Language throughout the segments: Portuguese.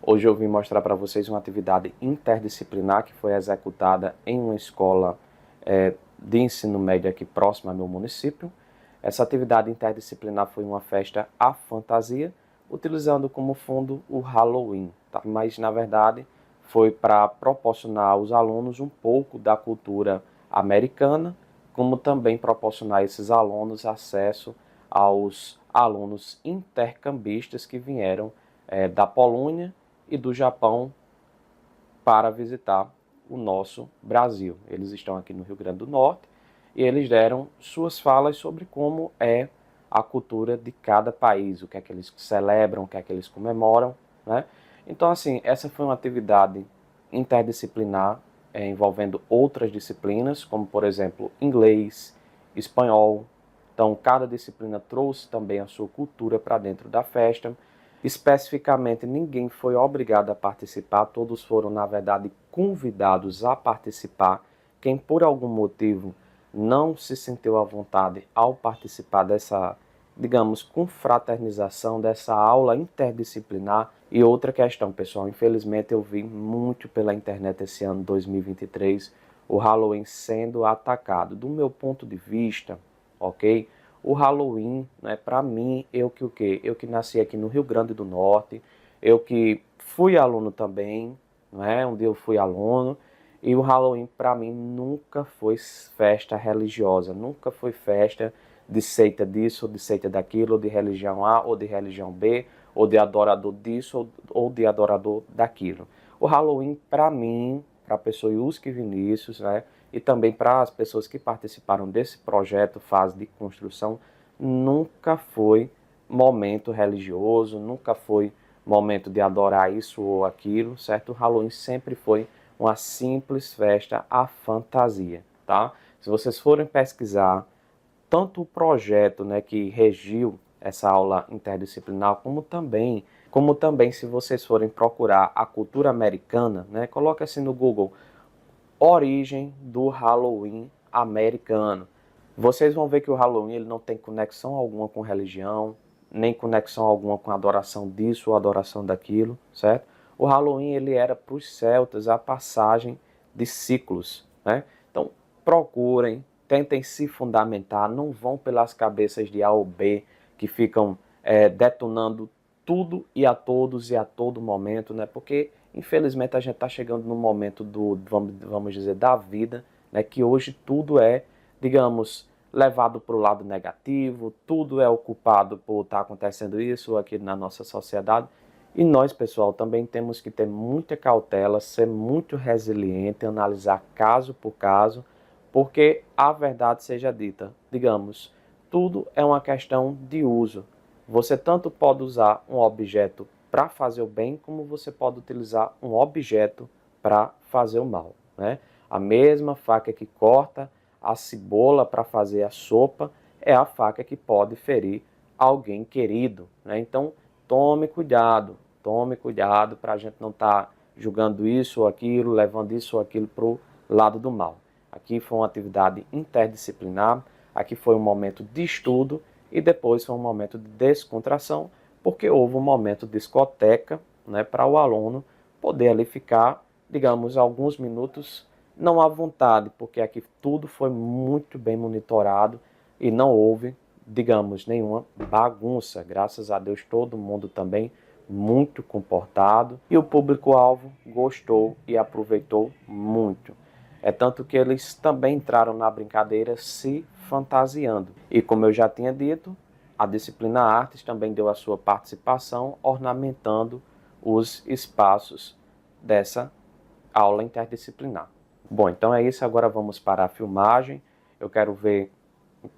Hoje eu vim mostrar para vocês uma atividade interdisciplinar que foi executada em uma escola de ensino médio aqui próximo ao meu município. Essa atividade interdisciplinar foi uma festa à fantasia, utilizando como fundo o Halloween, tá? Mas na verdade foi para proporcionar aos alunos um pouco da cultura americana, como também proporcionar a esses alunos acesso aos alunos intercambistas que vieram da Polônia e do Japão para visitar o nosso Brasil. Eles estão aqui no Rio Grande do Norte e eles deram suas falas sobre como é a cultura de cada país, o que é que eles celebram, o que é que eles comemoram, né? Então, assim, essa foi uma atividade interdisciplinar envolvendo outras disciplinas, como, por exemplo, inglês, espanhol. Então, cada disciplina trouxe também a sua cultura para dentro da festa. Especificamente, ninguém foi obrigado a participar, todos foram, na verdade, convidados a participar. Quem, por algum motivo, não se sentiu à vontade ao participar dessa, digamos, confraternização, dessa aula interdisciplinar. E outra questão, pessoal, infelizmente eu vi muito pela internet esse ano 2023, o Halloween sendo atacado. Do meu ponto de vista, ok? O Halloween, né, para mim, eu que nasci aqui no Rio Grande do Norte, eu que fui aluno também, né, um dia eu fui aluno, e o Halloween para mim nunca foi festa religiosa, nunca foi festa de seita disso, ou de seita daquilo, ou de religião A, ou de religião B, ou de adorador disso, ou de adorador daquilo. O Halloween para mim, para a pessoa Yuski Vinícius, né, e também para as pessoas que participaram desse projeto, fase de construção, nunca foi momento religioso, nunca foi momento de adorar isso ou aquilo, certo? O Halloween sempre foi uma simples festa à fantasia, tá? Se vocês forem pesquisar tanto o projeto, né, que regiu essa aula interdisciplinar, como também se vocês forem procurar a cultura americana, né, coloque assim no Google, origem do Halloween americano. Vocês vão ver que o Halloween ele não tem conexão alguma com religião, nem conexão alguma com adoração disso ou adoração daquilo, certo? O Halloween ele era para os celtas a passagem de ciclos, né? Então procurem, tentem se fundamentar, não vão pelas cabeças de A ou B que ficam detonando tudo e a todos e a todo momento, né? Porque infelizmente a gente está chegando no momento vamos dizer, da vida, né? Que hoje tudo é, digamos, levado para o lado negativo, tudo é ocupado por estar acontecendo isso ou aquilo na nossa sociedade. E nós, pessoal, também temos que ter muita cautela, ser muito resiliente, analisar caso por caso, porque a verdade seja dita, digamos, tudo é uma questão de uso. Você tanto pode usar um objeto para fazer o bem, como você pode utilizar um objeto para fazer o mal, né? A mesma faca que corta a cebola para fazer a sopa é a faca que pode ferir alguém querido, né? Então, tome cuidado para a gente não estar julgando isso ou aquilo, levando isso ou aquilo para o lado do mal. Aqui foi uma atividade interdisciplinar, aqui foi um momento de estudo e depois foi um momento de descontração, porque houve um momento de discoteca, né, para o aluno poder ali ficar, digamos, alguns minutos, não à vontade, porque aqui tudo foi muito bem monitorado e não houve, digamos, nenhuma bagunça. Graças a Deus, todo mundo também muito comportado e o público-alvo gostou e aproveitou muito. É tanto que eles também entraram na brincadeira se fantasiando. E como eu já tinha dito, a disciplina Artes também deu a sua participação ornamentando os espaços dessa aula interdisciplinar. Bom, então é isso, agora vamos para a filmagem. Eu quero ver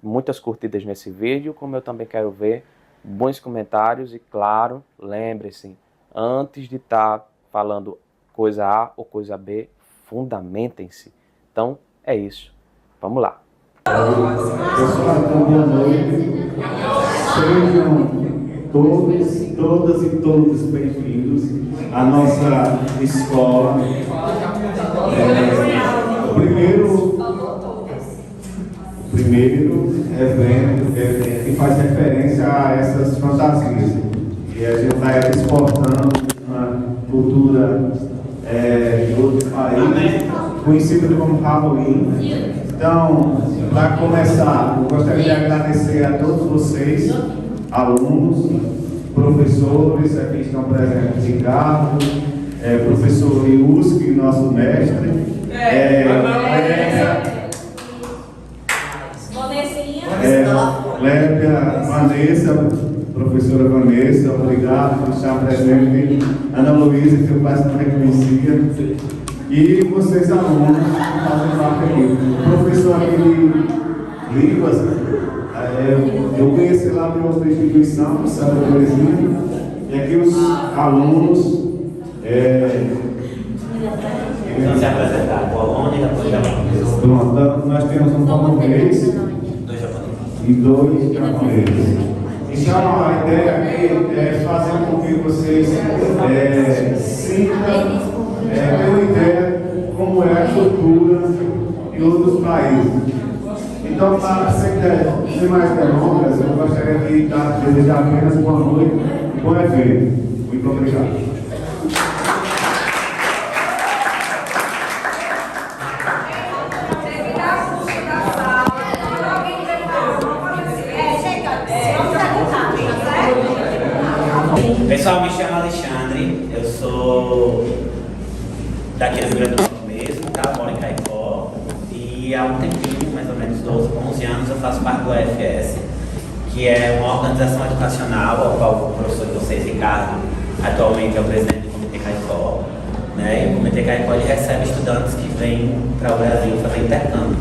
muitas curtidas nesse vídeo, como eu também quero ver bons comentários e, claro, lembre-se, antes de estar falando coisa A ou coisa B, fundamentem-se. Então, é isso. Vamos lá. Pessoal, boa noite. Sejam todas e todos bem-vindos à nossa escola. O primeiro evento faz referência a essas fantasias. E a gente está exportando uma cultura de outros países, conhecida como Halloween. Então, para começar, eu gostaria de agradecer a todos vocês, alunos, professores, aqui estão presentes, Ricardo, professor Iuski, nosso mestre, Lébia, Vanessa, professora Vanessa, obrigado por estar presente, Ana Luísa, que eu quase não reconhecia, e vocês alunos que fazem parte aqui. O professor aqui de línguas, eu conheci lá na outra instituição, no Santa Terezinha, e aqui os alunos. Então, se apresentar, Polônia e depois japonês. Pronto, nós temos um polonês e 2 japoneses. Então, a ideia aqui é fazer com que vocês sintam, tenham uma ideia como é a cultura em outros países. Então, para sem mais delongas, eu gostaria de desejar apenas boa noite e bom evento. Muito obrigado. Pessoal, me chamo Alexandre, eu sou daqui do Rio Grande do Sul mesmo, tá? Moro em Caicó e há um tempinho, mais ou menos 12, 11 anos, eu faço parte do AFS, que é uma organização educacional, ao qual o professor de vocês, Ricardo, atualmente é o presidente do Comitê Caicó, né? E o Comitê Caicó ele recebe estudantes que vêm para o Brasil fazer intercâmbio.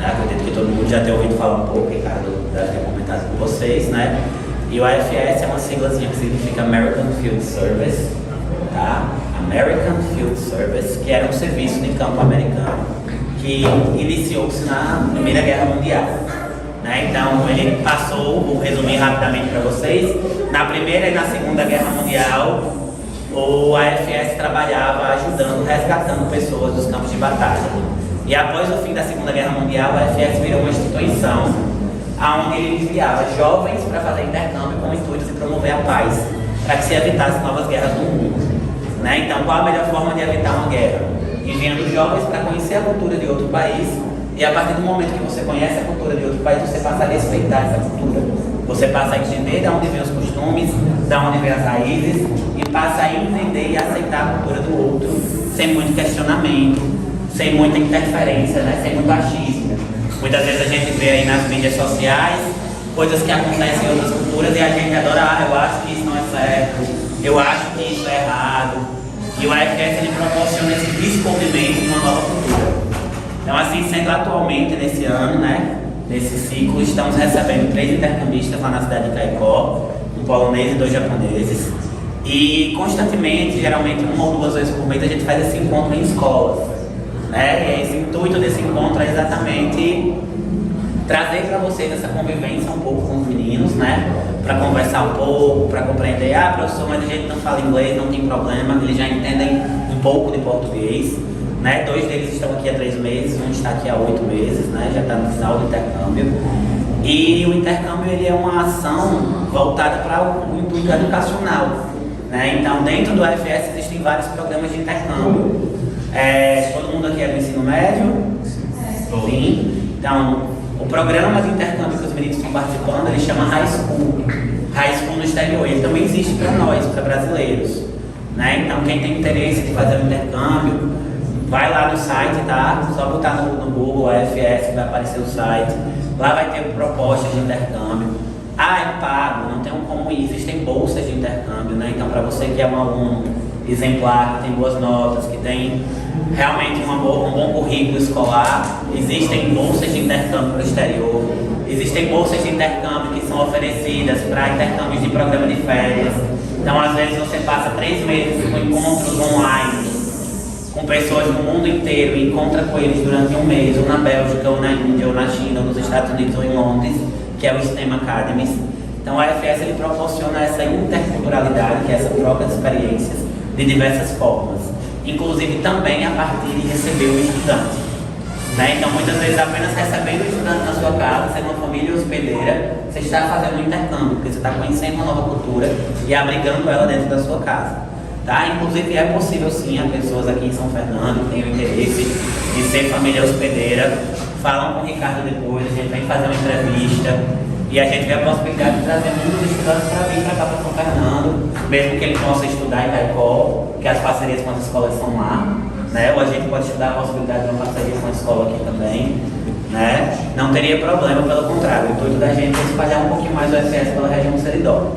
Acredito que todo mundo já tenha ouvido falar um pouco, Ricardo deve ter comentado com vocês, né? E o AFS é uma siglazinha que significa American Field Service, tá? American Field Service, que era um serviço de campo americano que iniciou-se na Primeira Guerra Mundial, né? Então ele passou, vou resumir rapidamente para vocês, na Primeira e na Segunda Guerra Mundial o AFS trabalhava ajudando, resgatando pessoas dos campos de batalha. E após o fim da Segunda Guerra Mundial, o AFS virou uma instituição onde ele enviava jovens para fazer intercâmbio com o intuito de promover a paz, para que se evitasse novas guerras no mundo. Né? Então, qual a melhor forma de evitar uma guerra? Enviando jovens para conhecer a cultura de outro país, e a partir do momento que você conhece a cultura de outro país, você passa a respeitar essa cultura. Você passa a entender de onde vêm os costumes, de onde vêm as raízes, e passa a entender e aceitar a cultura do outro, sem muito questionamento, sem muita interferência, né? Sem muito achismo. Muitas vezes a gente vê aí nas mídias sociais coisas que acontecem em outras culturas e a gente adora, eu acho que isso não é certo, eu acho que isso é errado. E o AFS ele proporciona esse descobrimento de uma nova cultura. Então, assim, sendo atualmente nesse ano, né, nesse ciclo, estamos recebendo 3 intercambistas lá na cidade de Caicó, um polonês e 2 japoneses. E constantemente, geralmente 1 ou 2 vezes por mês, a gente faz esse encontro em escolas. Né? E esse intuito desse encontro é exatamente trazer para vocês essa convivência um pouco com os meninos, né? Para conversar um pouco, para compreender, professor, mas a gente não fala inglês, não tem problema, eles já entendem um pouco de português, né? 2 deles estão aqui há 3 meses, um está aqui há 8 meses, né? Já está no final do intercâmbio. E o intercâmbio ele é uma ação voltada para o intuito educacional, né? Então, dentro do AFS existem vários programas de intercâmbio. Todo mundo aqui é do ensino médio? Sim. Então, o programa de intercâmbio que os meninos estão participando, ele chama High School. High School no exterior. Ele também existe para nós, para brasileiros. Né? Então, quem tem interesse de fazer um intercâmbio, vai lá no site, tá? Só botar no Google AFS, vai aparecer o site. Lá vai ter propostas de intercâmbio. É pago, não tem como ir. Existem bolsas de intercâmbio, né? Então, para você que é um aluno exemplar, que tem boas notas, que tem realmente um bom currículo escolar, existem bolsas de intercâmbio para o exterior, existem bolsas de intercâmbio que são oferecidas para intercâmbios de programa de férias. Então, às vezes, você passa 3 meses com encontros online com pessoas do mundo inteiro e encontra com eles durante 1 mês, ou na Bélgica, ou na Índia, ou na China, ou nos Estados Unidos, ou em Londres, que é o STEM Academies. Então, a AFS ele proporciona essa interculturalidade, que é essa troca de experiências, de diversas formas, inclusive também a partir de receber o estudante. Né? Então, muitas vezes, apenas recebendo o estudante na sua casa, sendo uma família hospedeira, você está fazendo um intercâmbio, porque você está conhecendo uma nova cultura e abrigando ela dentro da sua casa. Tá? Inclusive, é possível sim, há pessoas aqui em São Fernando que têm o interesse de ser família hospedeira, falam com o Ricardo depois, a gente vem fazer uma entrevista e a gente vê a possibilidade de trazer muitos estudantes para vir para cá para São Fernando, mesmo que ele possa estudar em Caicó, que as parcerias com as escolas são lá, né? Ou a gente pode estudar a possibilidade de uma parceria com a escola aqui também, né? Não teria problema, pelo contrário, o intuito da gente é espalhar um pouquinho mais o FS pela região do Seridó.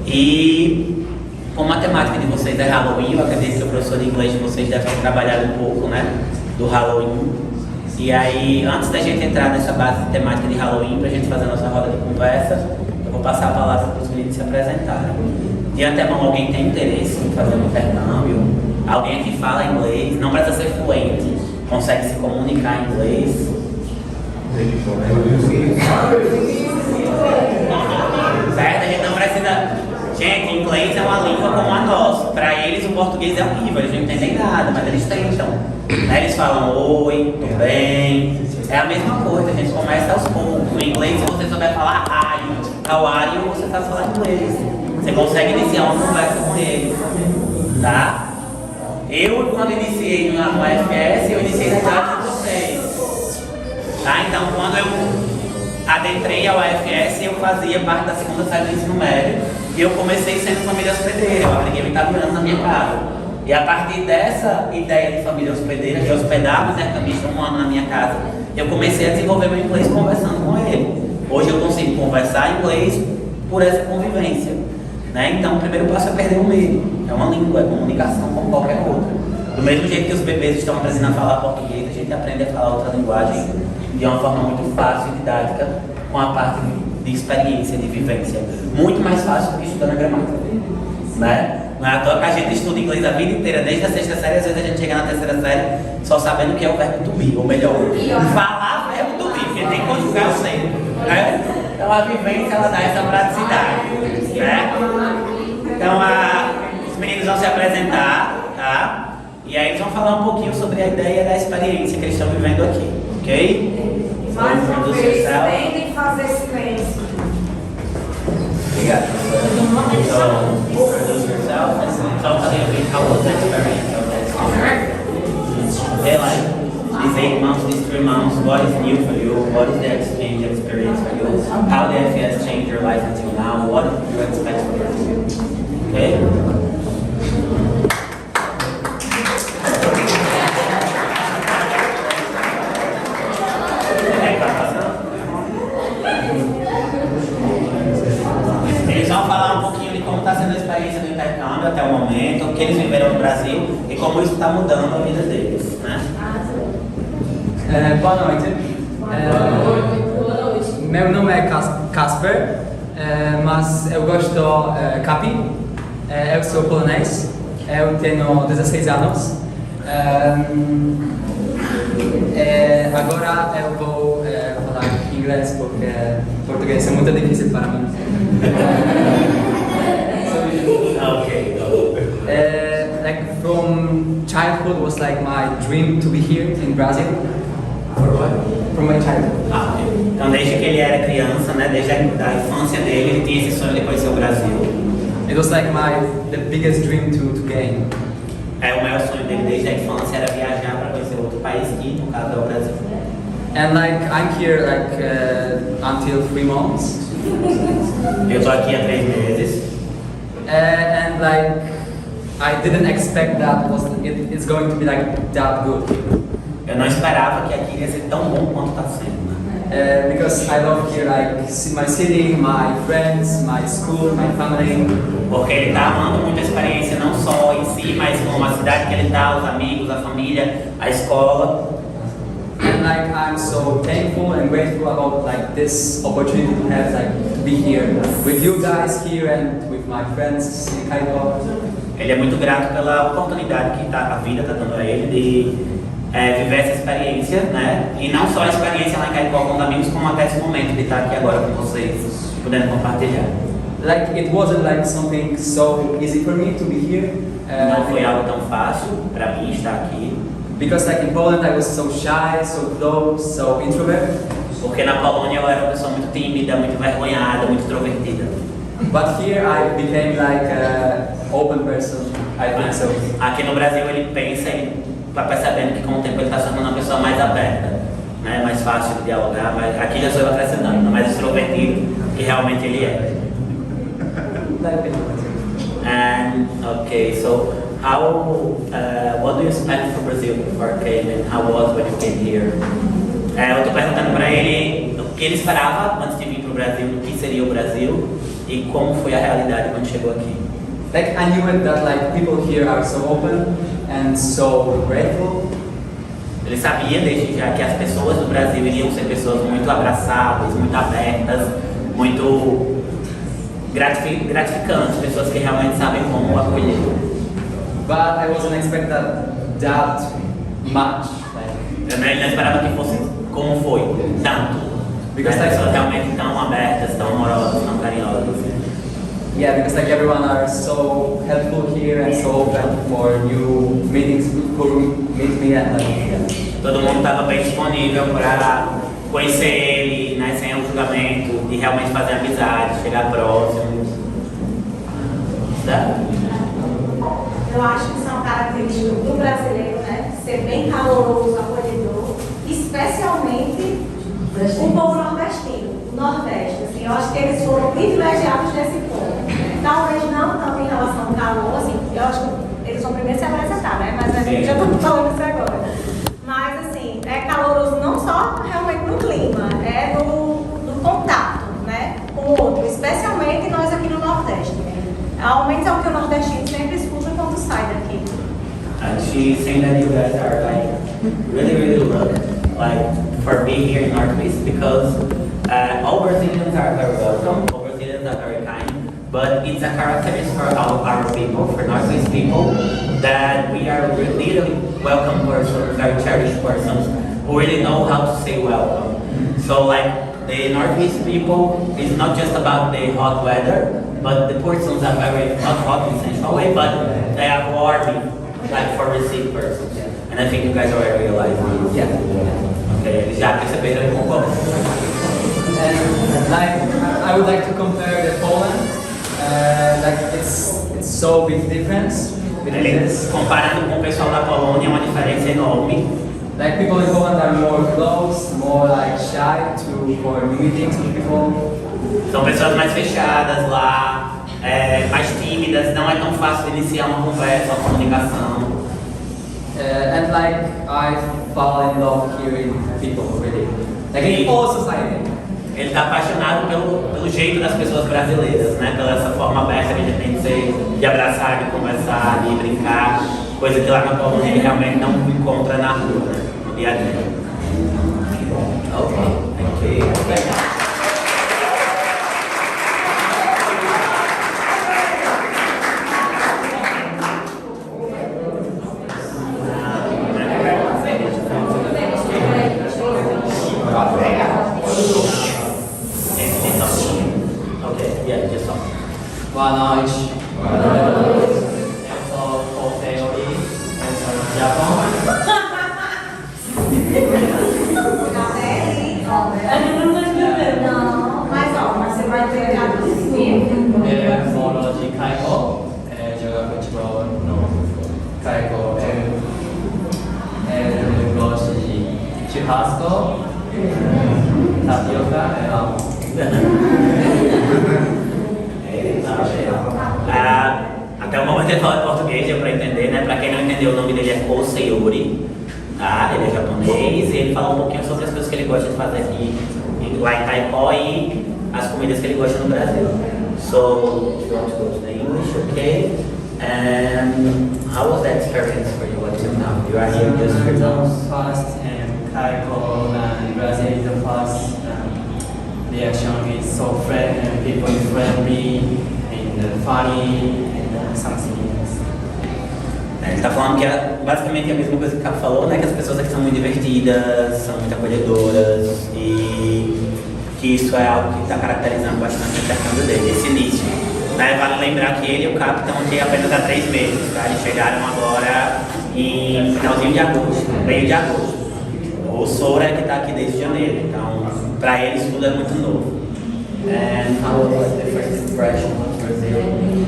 E como a temática de vocês é Halloween, eu acredito que o professor de inglês de vocês deve ter trabalhado um pouco, né, do Halloween. E aí, antes da gente entrar nessa base temática de Halloween, para a gente fazer a nossa roda de conversa, eu vou passar a palavra para os meninos se apresentarem. De antemão, alguém tem interesse em fazer um intercâmbio? Alguém que fala inglês, não precisa ser fluente, consegue se comunicar em inglês? Certo? A gente não precisa... Gente, inglês é uma língua como a nossa. Para eles, o português é horrível, eles não entendem nada, mas eles tentam. Né? Eles falam oi, tudo bem. É a mesma coisa, a gente começa aos poucos. No inglês, se você souber falar hi, how are you, você sabe falar inglês. Você consegue iniciar uma conversa com eles. Tá? Eu, quando iniciei no FS, eu iniciei na idade de vocês. Tá? Então, quando eu adentrei ao UFS, eu fazia parte da segunda série do ensino médio. E eu comecei sendo família hospedeira, eu aprendi o italiano na minha casa. E a partir dessa ideia de família hospedeira, de hospedar o intercambista um ano na minha casa, eu comecei a desenvolver meu inglês conversando com ele. Hoje eu consigo conversar inglês por essa convivência. Né? Então o primeiro passo é perder o medo. É uma língua, é comunicação como qualquer outra. Do mesmo jeito que os bebês estão aprendendo a falar português, a gente aprende a falar outra linguagem de uma forma muito fácil e didática, com a parte de experiência, de vivência. Muito mais fácil do que estudar na gramática. Né? Não é à toa que a gente estuda inglês a vida inteira, desde a sexta série, às vezes a gente chega na terceira série só sabendo o que é o verbo to be, ou melhor, falar o verbo to be, porque tem que conjugar o sempre. Né? Então a vivência ela dá essa praticidade. Né? Então os meninos vão se apresentar, tá? E aí eles vão falar um pouquinho sobre a ideia da experiência que eles estão vivendo aqui, ok? Mais uma vez, tentem fazer silêncio. Obrigado. So, introduce yourself and talk a little bit how was the experience of this. Okay, like these 8 months, these 3 months, what is new for you? What is the exchange experience for you? How the FS changed your life until now? What do you expect for your future? Okay? Eles vão falar um pouquinho de como está sendo a experiência do intercâmbio até o momento, o que eles viveram no Brasil e como isso está mudando a vida deles, né? Boa noite. Meu nome é Casper, mas eu gosto do Capi. Eu sou polonês, eu tenho 16 anos. Agora eu vou falar inglês porque português é muito difícil para mim. Okay. Like from childhood was like my dream to be here in Brazil. For what? From my childhood. Okay. Então desde que ele era criança, né, desde a infância dele, ele tinha esse sonho de conhecer o Brasil. It was like the biggest dream to gain. O maior sonho dele desde a infância era viajar para conhecer outro país, que no caso é o Brasil. And like I'm here like until 3 months. Eu tô aqui há 3 meses. And like I didn't expect that it's going to be like that good. Eu não esperava que aqui ia ser tão bom quanto está sendo, né? Because I love here like my city, my friends, my school, my family. Porque ele está amando muito a experiência, não só em si, mas como a cidade que ele está, os amigos, a família, a escola. And like I'm so thankful and grateful about like this opportunity to have like to be here with you guys here and with my friends in Caicó. Ele é muito grato pela oportunidade que a vida está dando a ele de viver essa experiência, né? E não só a experiência lá em Caicó com os amigos, como até esse momento de estar aqui agora com vocês, podendo compartilhar. Like it wasn't like something so easy for me to be here. Não foi algo tão fácil para mim estar aqui. Because like in Poland I was so shy, so close, so introvert. Porque na Polônia eu era uma pessoa muito tímida, muito envergonhada, muito introvertida. But here I became like an open person, I think so. Aqui no Brasil ele pensa, ele vai percebendo que com o tempo ele está se tornando uma pessoa mais aberta, né? Mais fácil de dialogar, mas aqui já sou acrescentando, mais extrovertido que realmente ele é. And okay, so what do you expect from Brazil before came and how was when you came here? Eu estou perguntando para ele o que ele esperava antes de vir para o Brasil, o que seria o Brasil e como foi a realidade quando chegou aqui. Like I knew it that like people here are so open and so grateful. Ele sabia desde já que as pessoas do Brasil iriam ser pessoas muito abraçáveis, muito abertas, muito gratificantes, pessoas que realmente sabem como acolher. But I wasn't expecting that much. Eu não esperava que fosse como foi, tanto. Because as like pessoas realmente tão abertas, tão amorosas, tão carinhosas. Yeah, because like everyone are so helpful here and so open for new meetings, for meet me and like yeah. Todo mundo estava bem disponível para conhecer ele, né, sem um julgamento, e realmente fazer amizade, chegar próximo. Tá? Eu acho que são características do brasileiro, né? Ser bem caloroso, acolhedor, especialmente o povo nordestino, o Nordeste. Assim, eu acho que eles foram privilegiados nesse ponto. Talvez não tanto em relação ao calor, assim, eu acho que eles vão primeiro se apresentar, né? Mas a gente já está falando isso agora. Mas assim, é caloroso não só realmente no clima, é no contato, né? Com o outro, especialmente nós aqui no Nordeste. Ao menos é o que o nordestino sempre escuta quando sai daqui. And she's saying that you guys are like really loved, like for being here in Northeast, because all Brazilians are very welcome, all Brazilians are very kind, but it's a characteristic for our people, for Northeast people, that we are really welcome persons, very cherished persons, who really know how to say welcome. So like the Northeast people, it's not just about the hot weather, but the persons are very, not hot in essential way, but they are warming, like for receive persons. And I think you guys already realize this. Yeah. Okay, eles já perceberam e concordam. And like I would like to compare the Poland, like it's so big difference between Eles, this. comparando com o pessoal da Polônia, é uma diferença enorme. Like people in Poland are more close, more like shy for meetings with people. São pessoas mais fechadas lá, mais tímidas, não é tão fácil de iniciar uma conversa, uma comunicação. And like I fall in love here in people really, like in all society. Ele está apaixonado pelo jeito das pessoas brasileiras, né? Pela essa forma aberta que a gente tem de abraçar, de conversar, de brincar, coisa que lá na Polônia ele realmente não encontra na rua, né? No dia a dia. Ok, thank you. Boa noite. Eu sou o Teori, eu sou do Japão. Não, mas você vai ter a Eu moro de Kaiko, jogo futebol no Kaiko. Eu gosto de churrasco, tapioca, eu amo. Até o momento ele fala português, deu pra entender, né? Pra quem não entendeu, o nome dele é Ko Sayori, tá? Ele é japonês e ele fala um pouquinho sobre as coisas que ele gosta de fazer aqui lá em Taipó e as comidas que ele gosta no Brasil. So, you want to go to the English, okay? And how was that experience for you until now? You are here just for now? First and Kaiko and Brazil is the first. The action is so friendly and people is friendly and funny and something else. Ele está falando que é basicamente a mesma coisa que o Capo falou, né? Que as pessoas aqui são muito divertidas, são muito acolhedoras e que isso é algo que está caracterizando bastante o intercâmbio dele, esse início. Né? Vale lembrar que ele e o Capo estão aqui apenas há 3 meses, tá? Eles chegaram agora em finalzinho de agosto, meio de agosto. O Sora é que está aqui desde janeiro, então para eles tudo é muito novo. And how was like the first impression of Brazil?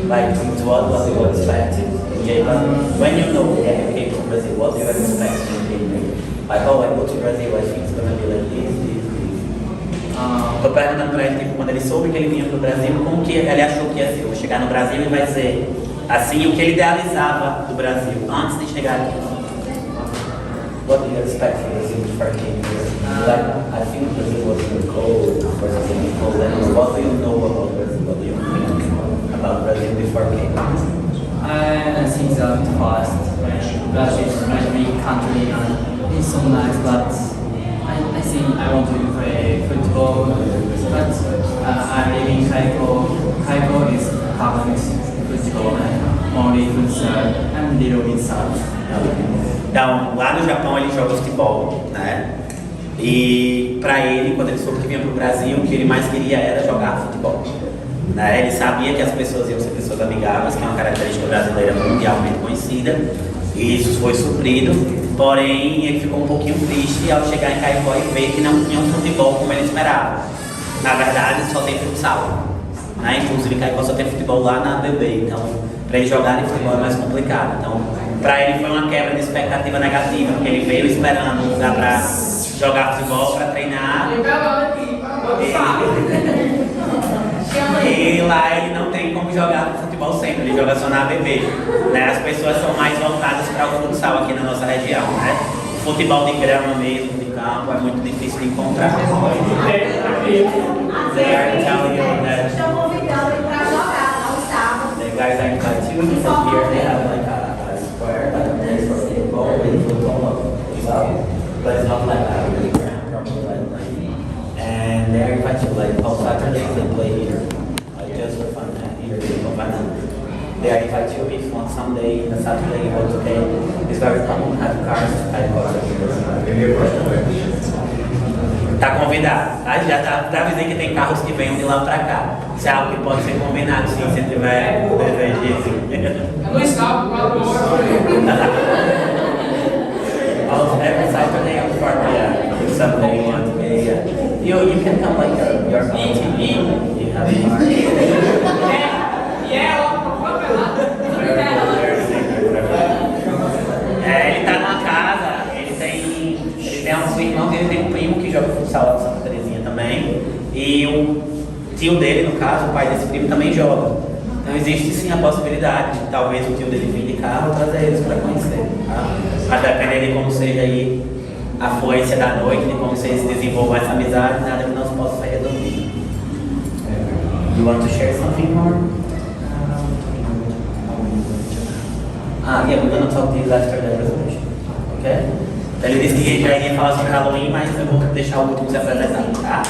Like what was you expecting? Yeah, but when you know that you came from Brazil, what do you expect when you came here? Like, oh, I go to Brazil, I think it's gonna be like this. Tô perguntando pra ele, tipo, quando ele soube que ele vinha pro Brasil, como que ele achou que ia ser? Vou chegar no Brasil e vai ser assim, o que ele idealizava do Brasil antes de chegar aqui. What do you expect from Brazil before you came here? Like, I think Brazil was really cold, for example, cold. And what do you know about Brazil? What do you think about Brazil before you came here? I think that fast. Brazil is a big country and it's so nice, but I think I want to play football. But I live in Kaiko. Kaiko is permanent football and only futsal and little bit soccer. Então, lá no Japão ele joga futebol, né? E pra ele, quando ele soube que vinha pro Brasil, o que ele mais queria era jogar futebol. Né? Ele sabia que as pessoas iam ser pessoas amigáveis, que é uma característica brasileira mundialmente conhecida, e isso foi suprido, porém ele ficou um pouquinho triste ao chegar em Caicó e ver que não tinha um futebol como ele esperava. Na verdade, só tem futsal. Né? Inclusive, Caicó só tem futebol lá na BB, então para ele jogar em futebol é mais complicado. Então, para ele foi uma quebra de expectativa negativa, porque ele veio esperando um lugar para jogar futebol, para treinar. E lá ele não tem como jogar futebol sempre, ele joga só na ABB. Né? As pessoas são mais voltadas para o futsal aqui na nossa região. Né? O futebol de grama mesmo, de campo, é muito difícil de encontrar. They are telling you that Estão convidando ele para jogar no sábado. the guys are invited to you from here, they have like a square, like a place for football, with football, but it's not like a really ground, probably like, and they are invited to like on Saturdays they play here, like just for fun, here in Copacabana. They are invited to if on Sunday, on Saturday you go to Cape, it's very common to have cars to Caicó. Tá convidado, tá? Já avisei que tem carros que venham de lá pra cá. Isso é algo que pode ser combinado, sim, se tiver desejo disso. No estado, 4 horas. Every Saturday I'm for if Sunday you want to be, you can come like your TV, you have a car. Ele tá numa casa, ele tem um irmão dele, tem um primo que joga futsal lá de Santa Terezinha também, e o tio dele, no caso, o pai desse primo também joga. Então existe sim a possibilidade de talvez o tio dele vir de carro ou trazer eles para conhecer. Tá? Mas dependendo de como seja aí a fluência da noite, de como vocês desenvolvam essa amizade, nada que não possa ser resolvido. You want to share something more? Yeah, we're gonna talk to you after the resolution. Ok? Então ele disse que já iria falar sobre Halloween, mas eu vou deixar o último se apresentar, tá?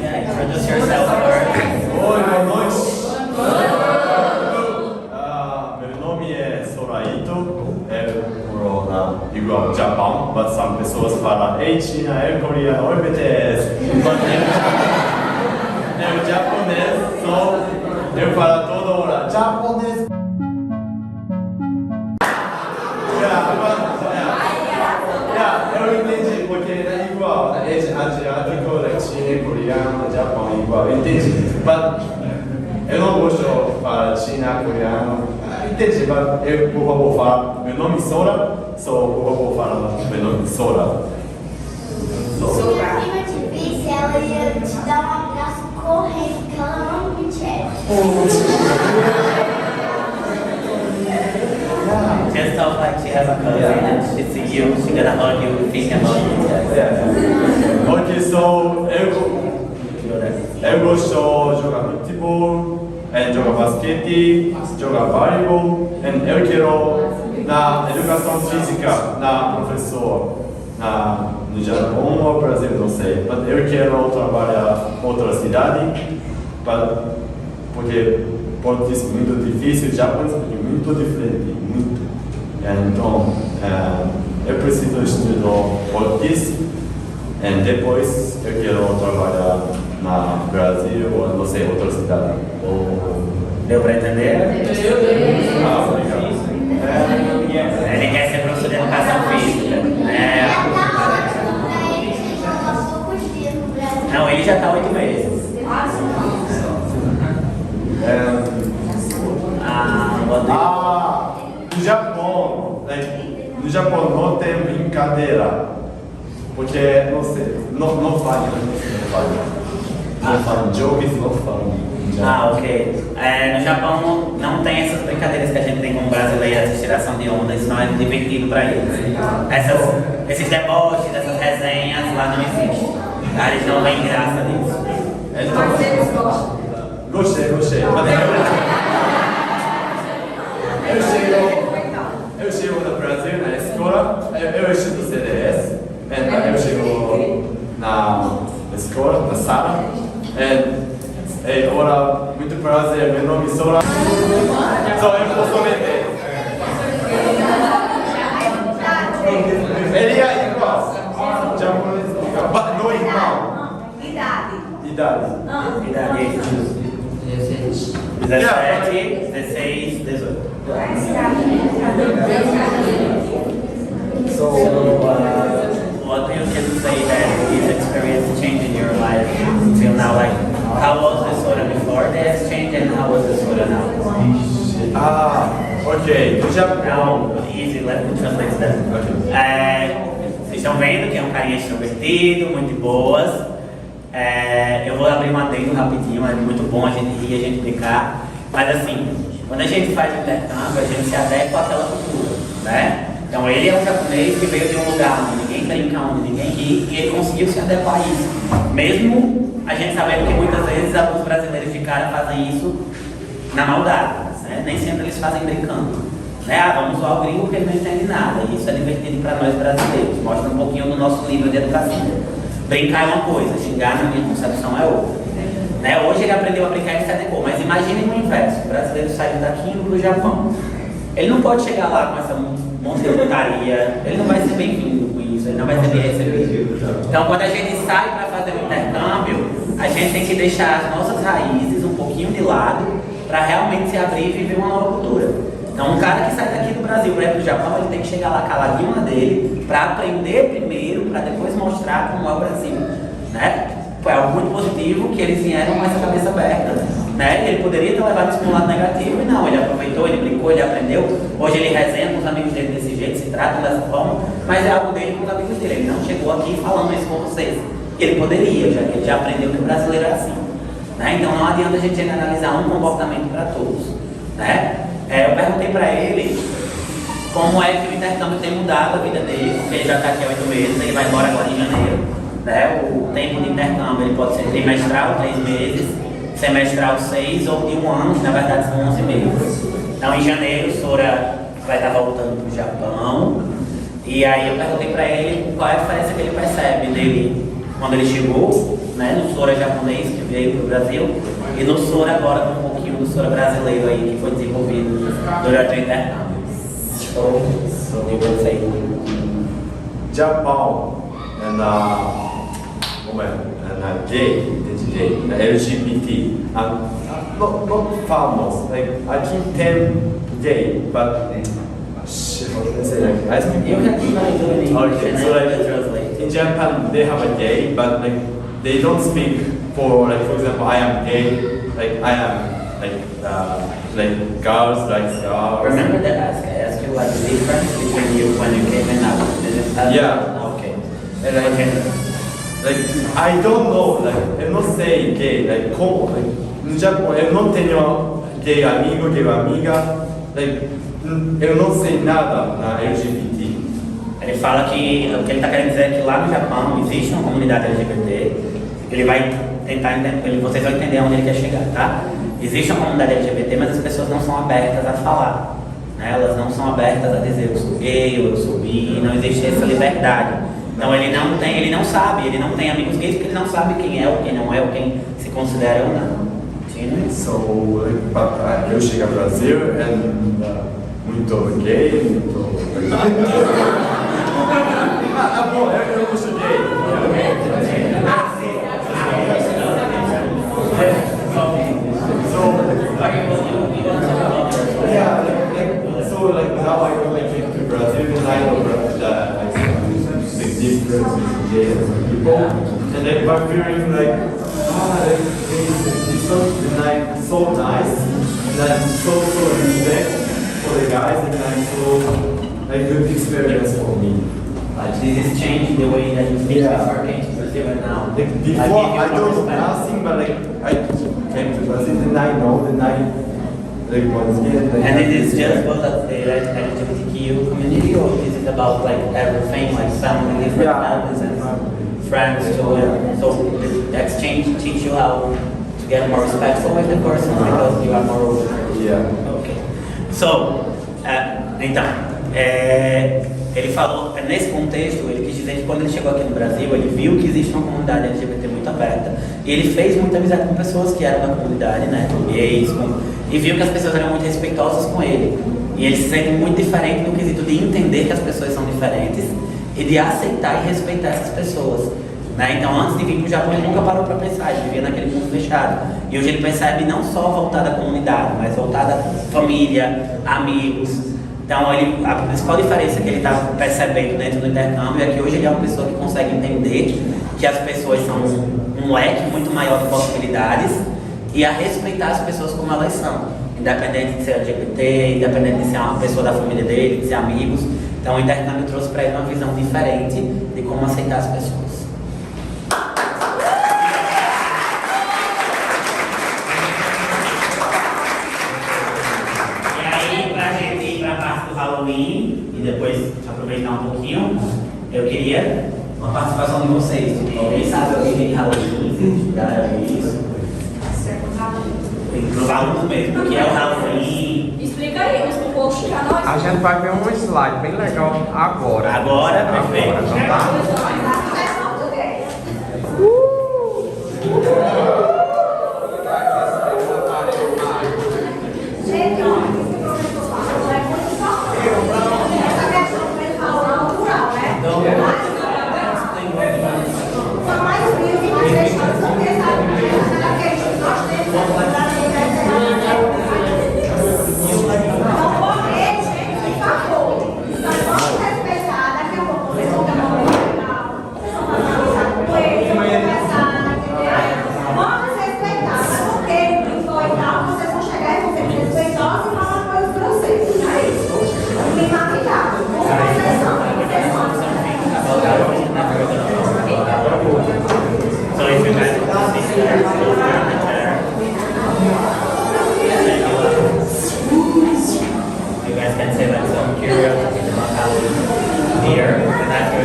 Yeah, introduce yourself first. Oi, boa noite. Meu nome é Soraito. Eu moro na igual Japão, mas são pessoas falam ei China, é coreano, oi BTS. Mas eu japonês, só eu falo toda hora japonês. Eu entendi, porque é igual, é asiático, é China, coreano, Japão, igual, entendi. Mas eu não gosto de falar China, coreano, entendi, mas eu, por favor, falo meu nome Sora, só por favor, fala meu nome Sora. Se a prima te visse, ela ia te dar um abraço correndo, porque ela não me quer. Just talk like she has a cousin and she see you, she gonna hug you, think about you. Ok, so eu gosto de jogar futebol, jogar basquete, jogar voleibol, e eu quero na educação física, na professor, no Japão ou no Brasil, não sei, mas eu quero trabalhar em outra cidade, porque pode ser muito difícil, Japão é muito diferente, muito. Então, eu preciso estudar português e depois eu quero trabalhar na Brasil ou não sei, outra cidade. Deu para entender? Ah, obrigado. Ele quer ser professor de educação física. Não, ele já está 8 meses. No Japão não tem brincadeira, porque não sei, não falam jogos, não falam. Ok. No Japão não tem essas brincadeiras que a gente tem como brasileiro, essa tiração de onda, isso não é divertido para eles. Esses deboches, essas resenhas lá não existem. Eles não veem graça nisso. Mas eles gostam. Gostei. Eu chego no Brasil, na escola, eu estudo CDS, eu chego na escola, na sala, e ora, muito prazer, meu nome é Sora. Só eu posso meter. Ele é igual, japonês igual, mas não igual. Idade. 17, 16, 18. So, what do you can say that this experience changed your life until now? Like, how was the Sora before the exchange and how was the Sora now? Ok. Now, easy, let me translate that. Vocês estão vendo que é um carinha extrovertido, muito de boas. Eu vou abrir um adendo rapidinho, é muito bom a gente rir, a gente brincar. Mas assim, quando a gente faz o intercâmbio, a gente se adequa àquela cultura, né? Então ele é um japonês que veio de um lugar onde ninguém brinca, onde ninguém ri, e ele conseguiu se adequar a isso. Mesmo a gente sabendo que muitas vezes alguns brasileiros de cara fazem isso na maldade, né? Nem sempre eles fazem brincando. Né? Vamos zoar o gringo porque ele não entende nada, e isso é divertido para nós brasileiros, mostra um pouquinho do nosso nível de educação. Brincar é uma coisa, xingar na minha concepção é outra. Né? Hoje ele aprendeu a brincar e se adequou, mas imagine no inverso, o brasileiro saiu daqui e indo para o Japão. Ele não pode chegar lá com essa monte de putaria, ele não vai ser bem-vindo com isso, ele não vai ser bem recebido. Então quando a gente sai para fazer o intercâmbio, a gente tem que deixar as nossas raízes um pouquinho de lado para realmente se abrir e viver uma nova cultura. Então um cara que sai daqui do Brasil para ir para o Japão, ele tem que chegar lá caladinho na dele, para aprender primeiro, para depois mostrar como é o Brasil, né? Foi algo muito positivo que eles vieram com essa cabeça aberta, né? Ele poderia ter levado isso para um lado negativo e não, ele aproveitou, ele brincou, ele aprendeu. Hoje ele resenha com os amigos dele desse jeito, se trata dessa forma, mas é algo dele com os amigos dele. Ele não chegou aqui falando isso com vocês. Ele poderia, já que ele já aprendeu que o brasileiro é assim, né? Então não adianta a gente generalizar um comportamento para todos, né? Eu perguntei para ele como é que o intercâmbio tem mudado a vida dele, porque ele já está aqui há 8 meses, ele vai embora agora em janeiro. Né? O tempo de intercâmbio ele pode ser trimestral, 3 meses, semestral 6 ou de 1 ano, que na verdade são 11 meses. Então em janeiro o Sora vai estar voltando para o Japão. E aí eu perguntei para ele qual é a diferença que ele percebe dele quando ele chegou, né, no Sora japonês que veio para o Brasil, e no Sora agora com um pouquinho do Sora brasileiro aí que foi desenvolvido durante o intercâmbio. So you will say Japão gay, LGBT, not famous. Like I keep them gay, but shit, what can I say? Like I speak. You have to do it in English and I will translate. In Japan, they have a gay, but like they don't speak for example, I am gay. Like I am like girls like girls. Remember that I asked you what the difference between you when you came and now? Yeah. Okay. And like I don't know, like eu não sei gay, like como, like no Japão eu não tenho gay amigo, gay amiga, like eu não sei nada na LGBT. Ele fala que o que ele está querendo dizer é que lá no Japão existe uma comunidade LGBT. Ele vai tentar entender, vocês vão entender onde ele quer chegar, tá? Existe uma comunidade LGBT, mas as pessoas não são abertas a falar, né? Elas não são abertas a dizer eu sou gay, ou eu sou bi, não existe essa liberdade. Então ele não sabe, ele não tem amigos gays porque ele não sabe quem é ou quem não é, ou quem se considera ou não. Entendeu? So, eu cheguei ao Brasil e muito gay, muito Bom, eu consegui. So now I came to Brazil and I know that big difference between gay and people. And then I'm feeling like, it's so nice, and I'm so respect for the guys, and I'm so good experience for me. Like this is changing the way that you think before came to Brazil and now. Before I don't know nothing, but I came to Brazil and I know that and it is just about the LGBTQ community, or is it about like everything, like family, different families and friends too? So the exchange teach you how to get more respectful with the person because you are more open. Yeah. Okay. So, então, ele falou, nesse contexto, ele quis dizer que quando ele chegou aqui no Brasil, ele viu que existe uma comunidade LGBT muito aberta, e ele fez muita amizade com pessoas que eram da comunidade, né, gays, e viu que as pessoas eram muito respeitosas com ele. E ele se sente muito diferente no quesito de entender que as pessoas são diferentes e de aceitar e respeitar essas pessoas. Né? Então, antes de vir para o Japão, ele nunca parou para pensar, ele vivia naquele mundo fechado. E hoje ele percebe não só voltada à comunidade, mas voltada à família, amigos. Então, a principal diferença que ele está percebendo dentro do intercâmbio é que hoje ele é uma pessoa que consegue entender que as pessoas são um leque muito maior de possibilidades e a respeitar as pessoas como elas são, independente de ser LGBT, independente de ser uma pessoa da família dele, de ser amigos. Então o intercâmbio trouxe para ele uma visão diferente de como aceitar as pessoas. E aí, para a gente ir para a parte do Halloween e depois aproveitar um pouquinho, eu queria uma participação de vocês. Alguém sabe o que é Halloween? Galera, isso? Para os alunos mesmo, o que é o Halloween. Explica aí, mas um pouco para nós. A gente vai ver um slide bem legal agora. Agora, perfeito. Agora, então tá? Gente, ó, esse professor falou é muito importante. Essa questão que ele falou é natural, né? São mais vivos, mais fechados, porque sabe que nós temos então, por eles, gente, por favor, nós vamos respeitar, daqui a pouco vocês vão ter uma legal, vocês vão conversar com eles, vão conversar, entendeu? Vamos respeitar, mas porque brincou e tal, vocês vão chegar e vão ser respeitosos e falar coisas pra vocês, não é isso? Fiquem maquiados, como vocês são, So if you guys want to see the you guys can say like some curiosity about Halloween here, and that's where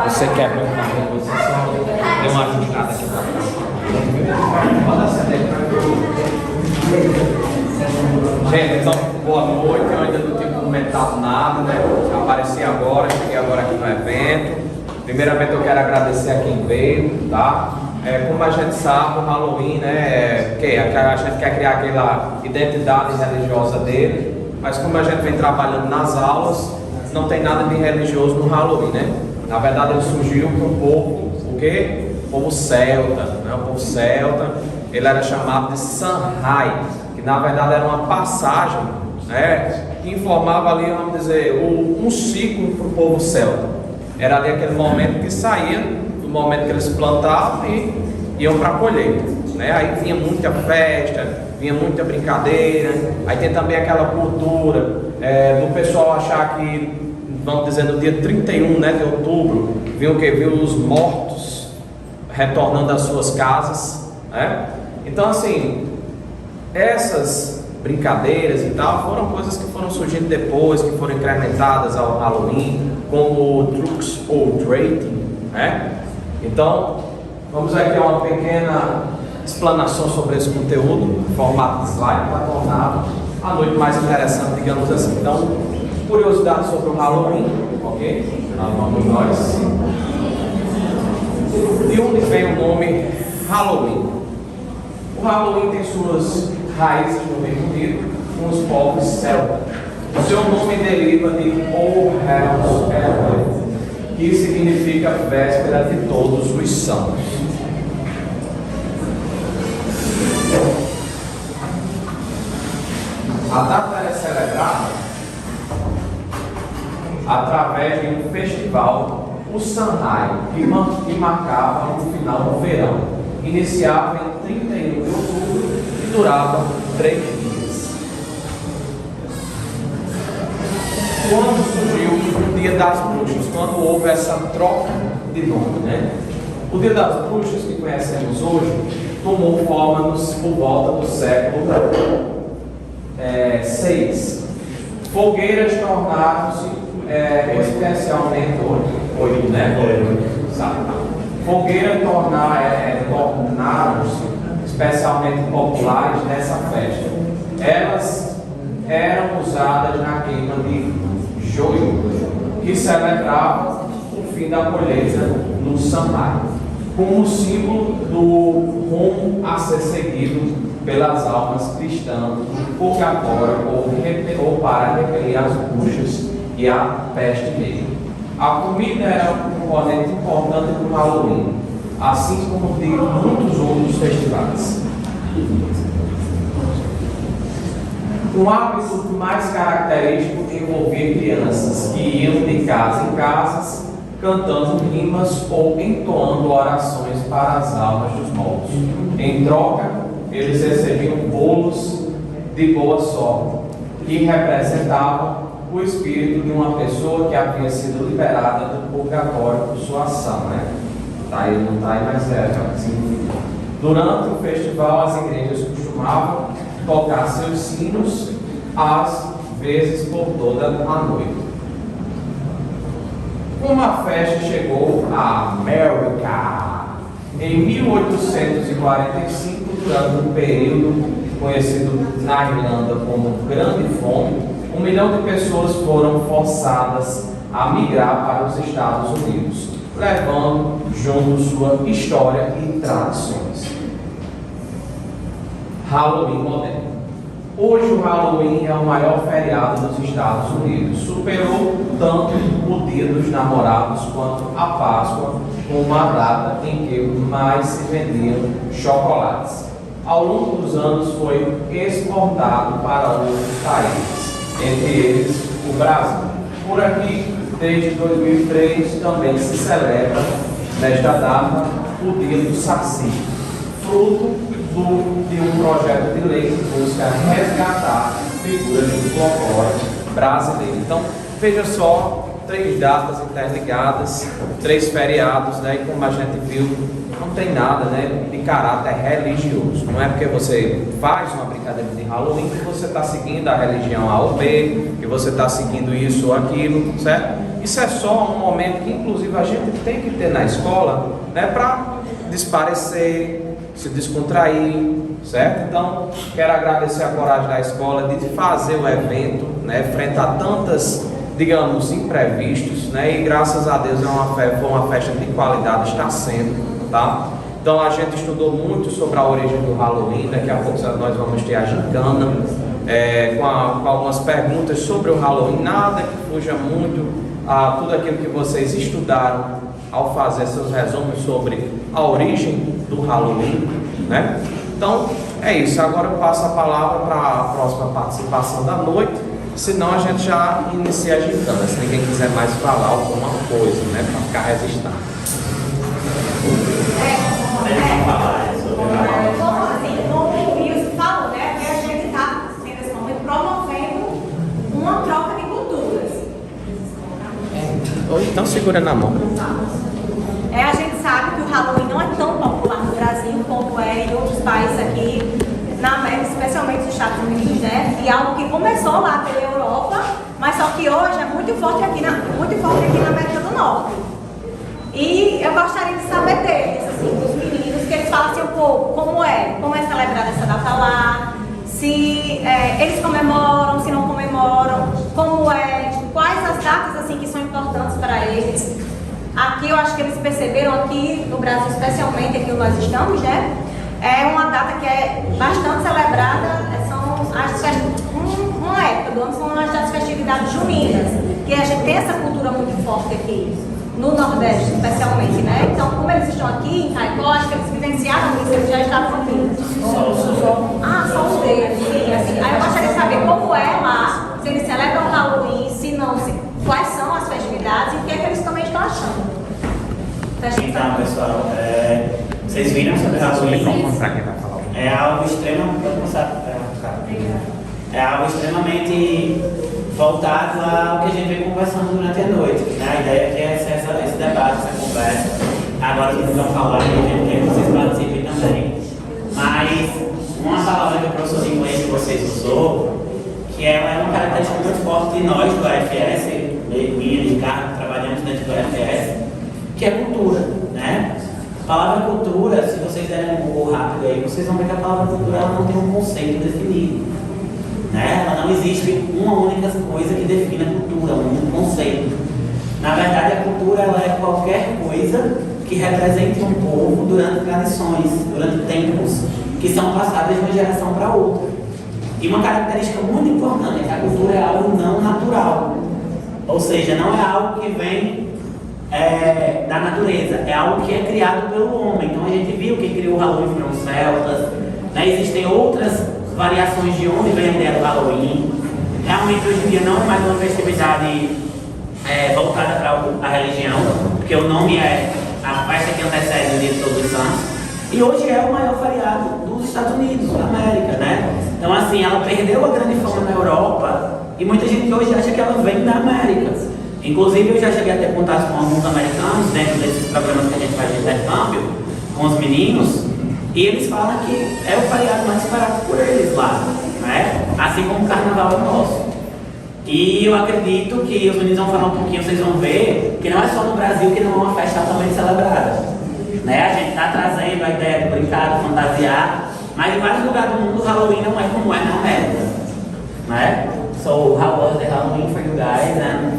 Você quer ver uma reposição? Dê uma ajustada aqui pra trás. Gente, então, boa noite. Eu ainda não tinha comentado nada, né? Apareci agora, cheguei agora aqui no evento. Primeiramente, eu quero agradecer a quem veio, tá? Como a gente sabe, o Halloween, né? A gente quer criar aquela identidade religiosa dele, mas como a gente vem trabalhando nas aulas, não tem nada de religioso no Halloween, né? Na verdade, ele surgiu para o povo, o quê? O povo celta, né? O povo celta, ele era chamado de Samhain, que na verdade era uma passagem, né? Que informava ali, vamos dizer, um ciclo para o povo celta. Era ali aquele momento que saía, do momento que eles plantavam e iam para a colheita, né? Aí vinha muita festa, vinha muita brincadeira, aí tem também aquela cultura do pessoal achar que, vamos dizer, no dia 31, né, de outubro, viu os mortos retornando às suas casas, né? Então, assim, essas brincadeiras e tal foram coisas que foram surgindo depois, que foram incrementadas ao Halloween, como o Tricks or Treating, né? Então, vamos aqui a uma pequena explanação sobre esse conteúdo, em formato de slide, para tornar a noite mais interessante, digamos assim. Então, curiosidade sobre o Halloween, ok? Nós vamos De onde vem o nome Halloween? O Halloween tem suas raízes no Reino Unido, com os povos celtas. O seu nome deriva de All Hallows Eve, que significa véspera de todos os santos. A data é celebrada através de um festival, o Samhain, que marcava o final do verão. Iniciava em 31 de outubro e durava 3 dias. Quando surgiu o Dia das Bruxas? Quando houve essa troca de nome, né? O Dia das Bruxas, que conhecemos hoje, tomou forma por volta do século 6. Fogueiras tornaram-se especialmente hoje, né? Fogueiras tornaram-se especialmente populares nessa festa. Elas eram usadas na queima de joio, que celebrava o fim da colheita no Samhain, como símbolo do rumo a ser seguido pelas almas cristãs do purgatório ou para repelir as bruxas e a peste negra. A comida era um componente importante do Halloween, assim como de muitos outros festivais. Um hábito mais característico envolvia crianças que iam de casa em casa cantando rimas ou entoando orações para as almas dos mortos. Em troca, eles recebiam bolos de boa sorte, que representavam o espírito de uma pessoa que havia sido liberada do purgatório por sua ação, né? Tá aí, não está aí, mas é assim. Durante o festival, as igrejas costumavam tocar seus sinos, às vezes por toda a noite. Uma festa chegou à América em 1845, durante um período conhecido na Irlanda como Grande Fome. 1 milhão de pessoas foram forçadas a migrar para os Estados Unidos, levando junto sua história e tradições. Halloween moderno. Hoje o Halloween é o maior feriado dos Estados Unidos. Superou tanto o Dia dos Namorados quanto a Páscoa, uma data em que mais se vendiam chocolates. Ao longo dos anos foi exportado para outros países, entre eles o Brasil. Por aqui, desde 2003, também se celebra, nesta data, o Dia do Saci, fruto de um projeto de lei que busca resgatar figuras do folclore brasileiro. Então, veja só, 3 datas interligadas, 3 feriados, né? E como a gente viu, não tem nada, né, de caráter religioso. Não é porque você faz uma brincadeira de Halloween que você está seguindo a religião A ou B, que você está seguindo isso ou aquilo, certo? Isso é só um momento que, inclusive, a gente tem que ter na escola, né, para desaparecer, se descontrair, certo? Então, quero agradecer a coragem da escola de fazer o evento, né, frente a tantas, digamos, imprevistos, né, e graças a Deus foi uma festa de qualidade, está sendo, tá? Então, a gente estudou muito sobre a origem do Halloween. Daqui a pouco nós vamos ter a gincana, com algumas perguntas sobre o Halloween, nada que fuja muito a tudo aquilo que vocês estudaram ao fazer seus resumos sobre a origem do Halloween, né? Então, é isso. Agora eu passo a palavra para a próxima participação da noite, senão a gente já inicia a gincana, se ninguém quiser mais falar alguma coisa, né, para ficar resistindo. Como o Wilson falou, né, que a gente está, nesse momento, promovendo uma troca de culturas. Então segura na mão. A gente sabe que o Halloween não é tão popular no Brasil como é em outros países aqui na América, especialmente nos Estados Unidos, né? E algo que começou lá pela Europa, mas só que hoje é muito forte aqui na América do Norte. E eu gostaria de saber deles, assim, dos meninos, que eles falassem um pouco como é celebrada essa data lá, se eles comemoram, se não comemoram, como é, quais as datas assim que são importantes para eles. Aqui eu acho que eles perceberam, aqui no Brasil, especialmente aqui onde nós estamos, né? É uma data que é bastante celebrada, uma época do ano são as festividades juninas, que a gente tem essa cultura muito forte aqui, no Nordeste especialmente, né? Então, como eles estão aqui em Caicó, acho que eles vivenciaram isso, eles já estavam aqui. Só os deles, sim, assim. Aí eu gostaria de saber como é lá, se eles celebram o Halloween, se não, quais são as festividades e o que é que eles também estão achando. Então, pessoal, vocês viram sobre Halloween? É algo extremamente voltado ao que a gente vem conversando durante a noite. Né? A ideia aqui é esse debate, essa conversa. Agora vocês vão falar e a gente quer que vocês participem também. Mas uma palavra que o professor de inglês que vocês usou, que ela é uma característica muito forte de nós do AFS, minha e Ricardo, trabalhamos dentro do AFS, que é cultura, né? A palavra cultura, se vocês derem um Google rápido aí, vocês vão ver que a palavra cultura ela não tem um conceito definido, né? Ela não existe uma única coisa que define a cultura, um único conceito. Na verdade, a cultura ela é qualquer coisa que represente um povo durante tradições, durante tempos, que são passadas de uma geração para outra. E uma característica muito importante é que a cultura é algo não natural, ou seja, não é algo que vem da natureza, é algo que é criado pelo homem. Então a gente viu que criou o Halloween foram os celtas, né? Existem outras variações de onde vem a ideia do Halloween. Realmente hoje em dia não é mais uma festividade voltada para a religião, porque o nome é a festa que antecede o Dia de Todos os Santos. E hoje é o maior feriado dos Estados Unidos, da América, né? Então assim, ela perdeu a grande fama na Europa e muita gente hoje acha que ela vem da América. Inclusive, eu já cheguei a ter contato com alguns americanos dentro desses programas que a gente faz de intercâmbio com os meninos, e eles falam que é o feriado mais esperado por eles lá, né? Assim como o carnaval é nosso. E eu acredito que os meninos vão falar um pouquinho, vocês vão ver que não é só no Brasil que não é uma festa altamente celebrada, né? A gente está trazendo a ideia de brincar, de fantasiar, mas em vários lugares do mundo o Halloween não é como é na América, né? So, how was the Halloween for you guys? And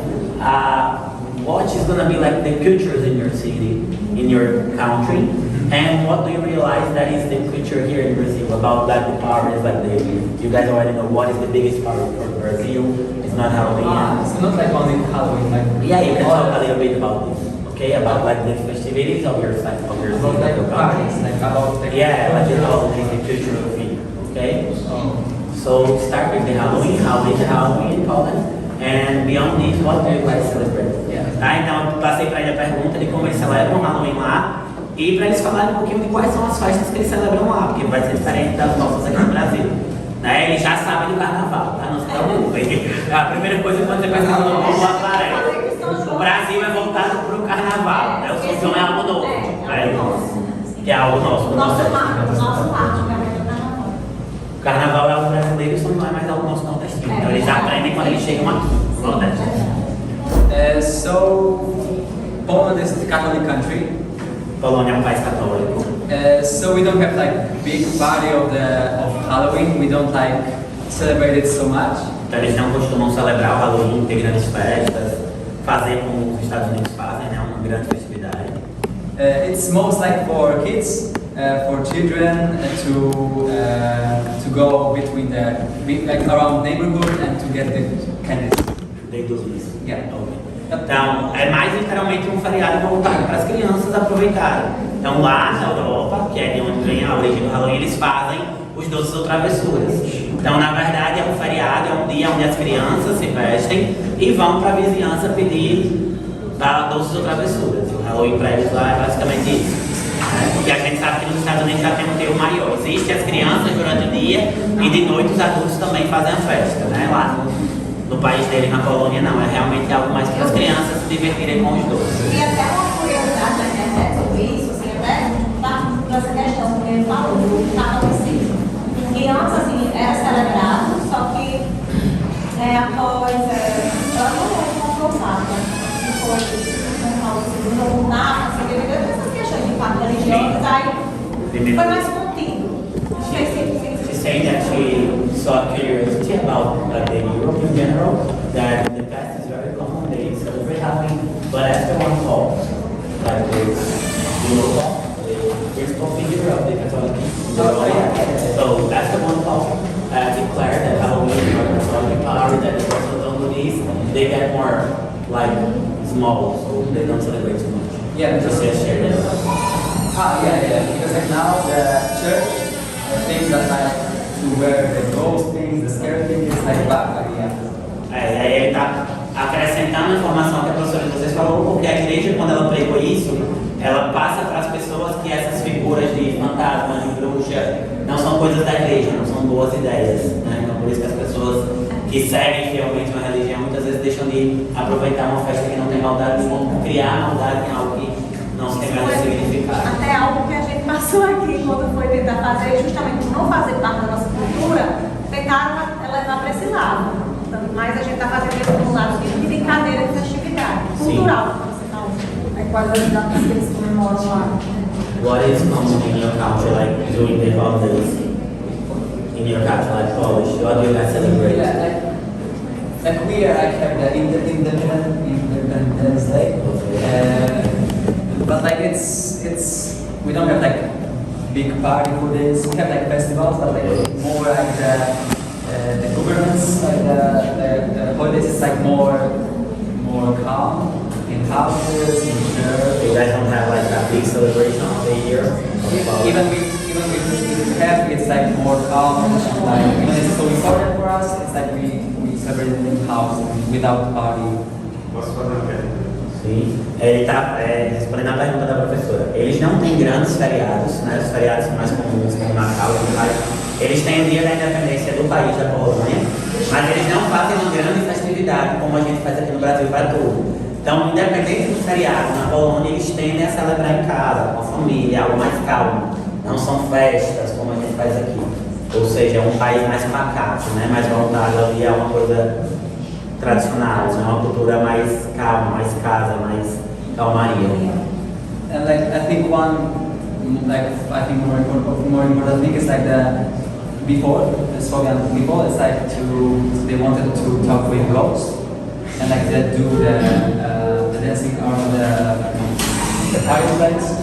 what is going to be like the cultures in your city, in your country, and what do you realize that is the culture here in Brazil about like the parties, like you guys already know what is the biggest party for Brazil? It's not Halloween. It's not like only Halloween, like yeah, you can talk a little bit about this, okay? About like the festivities of your side, of your about city, like your parties, country. like about the Yeah, like the culture of it, okay? So start with the Halloween. How is the Halloween in Poland? And beyond this, what do you guys celebrate? Tá, então eu passei para ele a pergunta de como eles celebram o Halloween lá e para eles falarem um pouquinho de quais são as festas que eles celebram lá, porque vai ser diferente das nossas aqui no Brasil. Né? Eles já sabem do carnaval, tá? Não se preocupem. A primeira coisa quando você pensa no povo aparece. O Brasil é voltado para o carnaval, né? O São João é algo novo, que é algo nosso. Nosso parte, o carnaval é algo brasileiro e o São João é mais algo nosso nordestino. Então eles aprendem quando eles chegam aqui no Nordeste. So, Poland is a Catholic country. Polônia é um país católico. So we don't have like big party of Halloween. We don't like celebrate it so much. Então eles não costumam celebrar o Halloween, ter grandes festas, fazer como os Estados Unidos fazem, né? Uma grande festividade. It's most like for kids, for children to go between like around neighborhood and to get the candies. Desde os meses. Yeah. Então, é mais literalmente um feriado voltado para as crianças aproveitarem. Então, lá na Europa, que é de onde vem a origem do Halloween, eles fazem os doces ou travessuras. Então, na verdade, é um feriado, é um dia onde as crianças se vestem e vão para a vizinhança pedir doces ou travessuras. O Halloween para eles lá é basicamente isso. Porque a gente sabe que nos Estados Unidos já tem um termo maior. Existem as crianças durante o dia e de noite os adultos também fazem a festa, né? Lá no país dele, na Polônia, não. É realmente algo mais para as crianças se divertirem com os doces. E até uma curiosidade na internet sobre isso, assim, até para essa questão que ele falou, do carnaval em si. E antes, assim, era celebrado, só que após anos confrontado, que foi segundo lugar, assim, devido a essas questões de fato religiosas, aí foi mais contido. She's saying that she saw curiosity about the Europe in general, that in the past is very common, they celebrate Halloween, but after one fall, they get more like small, so they don't celebrate too much. Yeah, Just share this. Yeah. Because like now the church thinks that like to wear the ghost things, the scary things, is like bad. Aí ele está acrescentando a informação que a professora de vocês falou, porque a igreja, quando ela pregou isso, ela passa para as pessoas que essas figuras de fantasma, de bruxa, não são coisas da igreja, não são boas ideias, né? Então por isso que as pessoas que seguem fielmente uma religião muitas vezes deixam de aproveitar uma festa que não tem maldade nenhuma, criar maldade em algo que não se tem mais significado. Até algo que a gente passou aqui quando foi tentar fazer, justamente por não fazer parte da nossa cultura, tentaram levar para esse lado. Mas a gente está fazendo isso como um lado de brincadeira, de festividade, cultural, como você falou. É quais as datas que eles comemoram lá? What is common in your country, like during the holidays? In your country, like Polish, what do you guys celebrate? Yeah, like we are like have the Independence Day, but like it's we don't have like big party for this. We have like festivals, but like more like the governments, like the holidays is like more calm in houses, in church. You guys don't have like a big celebration of the year? Even we have, it's like more calm, like even it's so important for us, it's like we celebrate it in house without party. Sim, ele está respondendo a pergunta da professora. Eles não têm grandes feriados, né? Os feriados mais comuns, como Natal e tudo mais. Eles têm o dia da independência do país, da Polônia, mas eles não fazem uma grande festividade como a gente faz aqui no Brasil para tudo. Então, independente do feriado, na Polônia eles tendem a celebrar em casa, com a família, algo mais calmo. Não são festas como a gente faz aqui. Ou seja, é um país mais pacato, né? Mais voltado ali a uma coisa tradicional, né? Uma cultura mais calma, mais casa, mais calmaria. And like I think more important thing is like before it's like they wanted to talk with ghosts and like they do the dancing around the fireplace.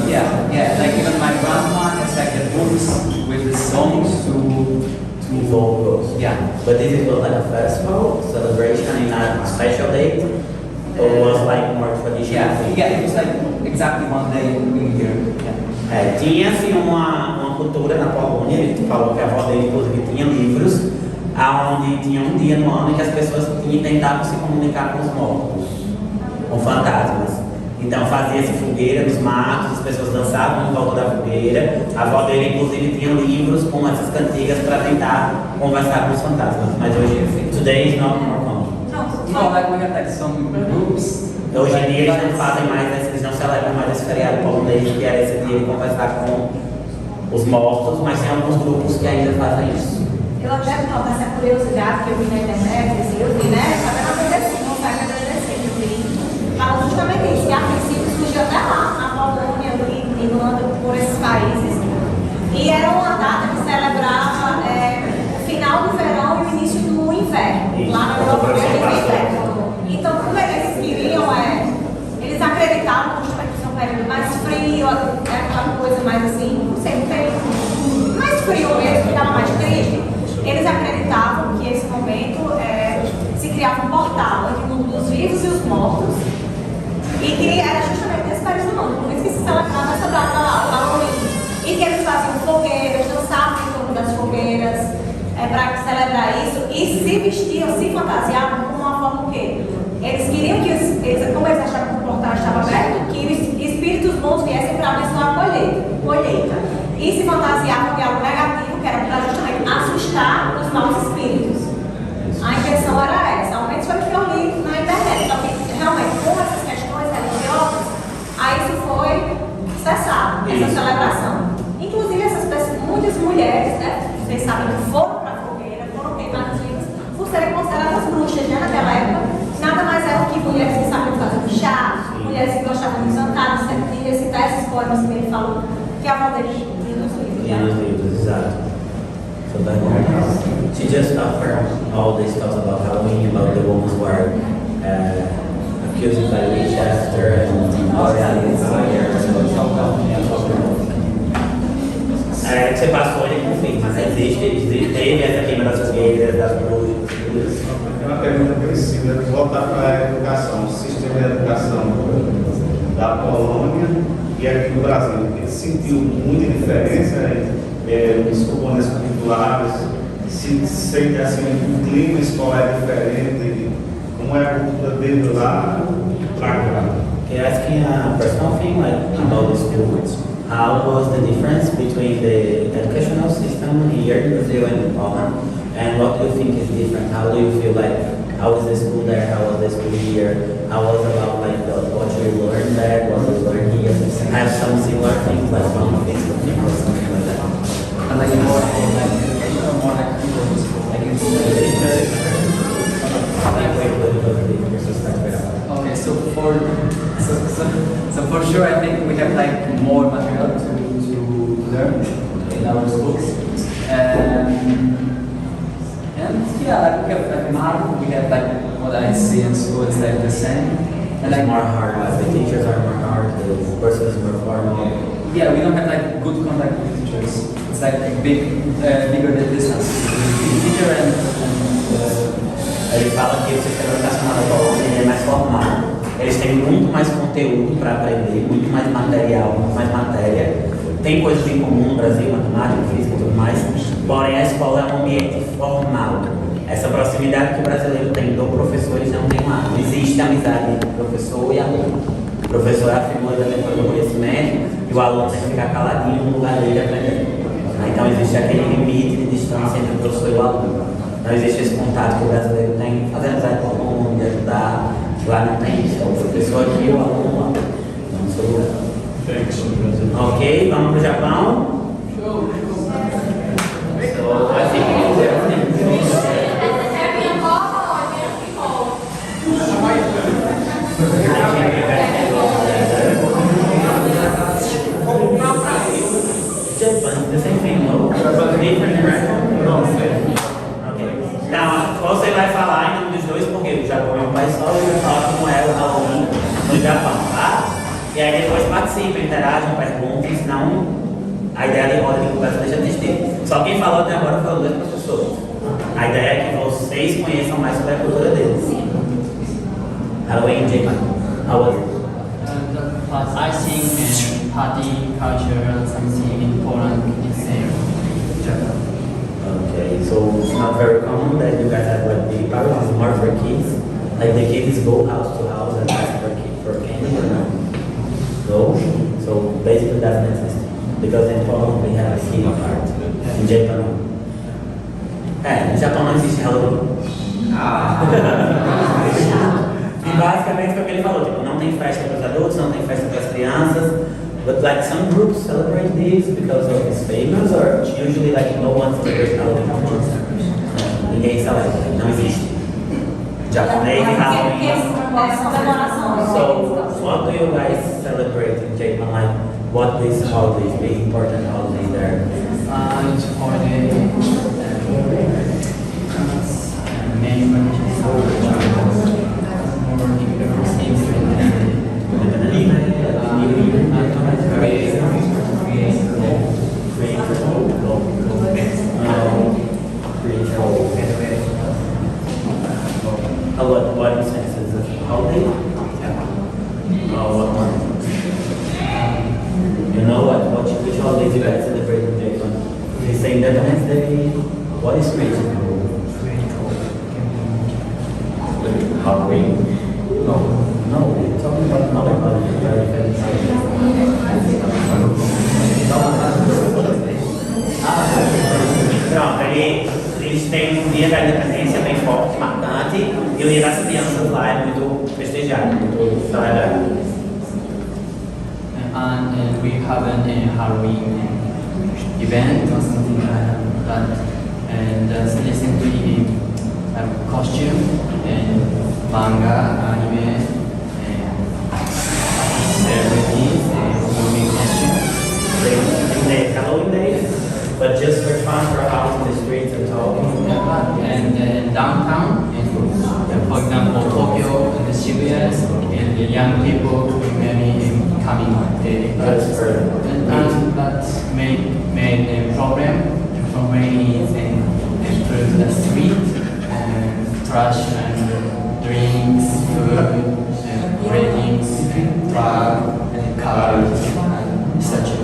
Yeah, like even my grandma has like the books with the songs to Involve ghosts. yeah. But this is like a festival, celebration in a special date? Or was like more traditional? Yeah, it was like exactly one day in a year. Yeah. Tinha-se uma cultura na Polônia, ele falou que a avó dele inclusive tinha livros, onde tinha um dia no ano em que as pessoas tentavam se comunicar com os mortos, com fantasmas. Então fazia-se fogueira nos matos, as pessoas dançavam em volta da fogueira. A avó dele inclusive tinha livros com essas cantigas para tentar conversar com os fantasmas. Mas hoje, today is not more common. No, like we have like some groups. Hoje em dia eles não fazem mais, eles não celebram mais esse feriado polonês, que era esse dia de conversar com os mortos, mas tem alguns grupos que ainda fazem isso. Eu até noto essa curiosidade que eu vi na internet, assim, eu vi, né? Só que não aconteceu, não sai agradecer, eu vi. Fala justamente isso, que a princípio surgiu até lá, na Polônia, em Irlanda, por esses países. E era uma data que celebrava o final do verão e o início do inverno, lá na Europa do inverno. Então, como eles queriam, eles acreditavam justamente que um período mais frio, aquela coisa mais assim, não sei, um período mais frio mesmo, ficava mais triste. Eles acreditavam que esse momento se criava um portal entre o mundo dos vivos e os mortos, e que era justamente nesse período do mundo, por isso que se celebrava essa data lá, o Halloween. E que eles faziam fogueiras, dançavam em torno das fogueiras, para celebrar isso, e se vestiam, se fantasiavam como uma forma o quê? Eles queriam que, como eles achavam que o portal estava aberto, que os espíritos bons viessem para abençoar a colheita. E se fantasiavam de algo negativo, que era para justamente assustar os maus espíritos. A intenção era essa, ao menos foi o que eu li na internet. Só que realmente, com essas questões religiosas, aí isso foi cessado, essa celebração. Inclusive, essas pessoas, muitas mulheres, né, vocês sabem que foram para a fogueira, foram queimadas vivas, por serem consideradas bruxas, né, naquela época. Nada mais é do que mulheres que sabiam fazer um chá, mulheres que gostavam de cantar, de recitar esses poemas que ele falou, que a avó dele tinha nos livros. Tinha nos livros, exato. So that she just affirmed all these stuff about Halloween, about the women who are accused by Winchester and all that. Você passou, ele confirma, né? Teve essa queima das fogueiras, das bruxas, tudo isso. É uma pergunta parecida, voltar para a educação, o sistema de educação da Polônia e aqui no Brasil. Ele sentiu muita diferença nos componentes curriculares, se sente assim, o clima escolar é diferente, como é a cultura dele lá para cá. Okay, asking a personal thing like about the schools. How was the difference between the educational system here in Brazil and in Poland? And what do you think is different? How do you feel like, how was the school there? How was the school here? How was about like what you learned there? What you learned here? Have some similar things like one thing or something like that? And like more like people, like it's okay, so for sure I think we have like more material to learn in our schools. And yeah, like we have like math, we have like what I see in school is like the same. And like more hard, like the teachers are more hard, the courses are more formal. Yeah, we don't have like good contact with teachers. It's like a bigger distance between the teacher and Ele fala que o sistema educacional da Polônia é mais formal. Eles têm muito mais conteúdo para aprender, muito mais material, muito mais matéria. Tem coisas em comum no Brasil, matemática, física e tudo mais. Porém, a escola é um ambiente formal. Essa proximidade que o brasileiro tem do professor, eles não têm lá. Não existe amizade entre o professor e aluno. O professor é a figura da leitura do conhecimento e o aluno tem que ficar caladinho no lugar dele aprendendo. Então, existe aquele limite de distância entre o professor e o aluno. Não existe esse contato que o brasileiro tem, fazer amizade com o aluno, de ajudar. Lá não tem isso. O professor aqui e o aluno lá. Não sou eu. Ok, vamos para o Japão. So, I think everything is Japan, the same thing, no? Different, right? No, Então, você vai falar em nome dos dois, porque o Japão é um país só e vai falar como é o Halloween no Japão, tá? E aí depois participem, interagem, perguntem, senão a ideia de roda de conversa deixa de existir. Só quem falou até agora foram dois professores. A ideia é que vocês conheçam mais sobre a cultura deles. Halloween in Japan, how was it? I think party culture and something in Poland is same Japan. Okay, so it's not very common that you guys have like big parties, it's more for kids. Like the kids go house to house and ask for candy or no? No? So basically doesn't exist. Because in Poland we have a kid part. In Japan no. No Japão não existe Halloween. E basicamente foi o que ele falou, tipo, não tem festa para os adultos, não tem festa para as crianças. But like some groups celebrate this because of it's famous, or usually like no one celebrates Halloween. Ninguém celebra, não existe. Japonês Halloween. So what do you guys celebrate in Japan? Like what is holidays, big important holidays there? It's holiday many countries What sense is it? Holiday? What one? You know which holidays you guys celebrate in Japan? They say Independence Day. What is creation? Halloween? No, we're talking about another holiday. Pronto, eles têm um dia da independência bem forte, marcante, e o dia das crianças lá é muito festejado, muito celebrado. And we have a Halloween event or something like that. And recently costume and manga, anime, and celebrities and movie costume. They Halloween days, but just for fun, for out in the streets and talking. And downtown, and for example Tokyo and the Shibuya, and the young people maybe coming daily. And that made a problem. For me, they improve the street and trash and drinks, food, and ratings, and drug, and cars, and such.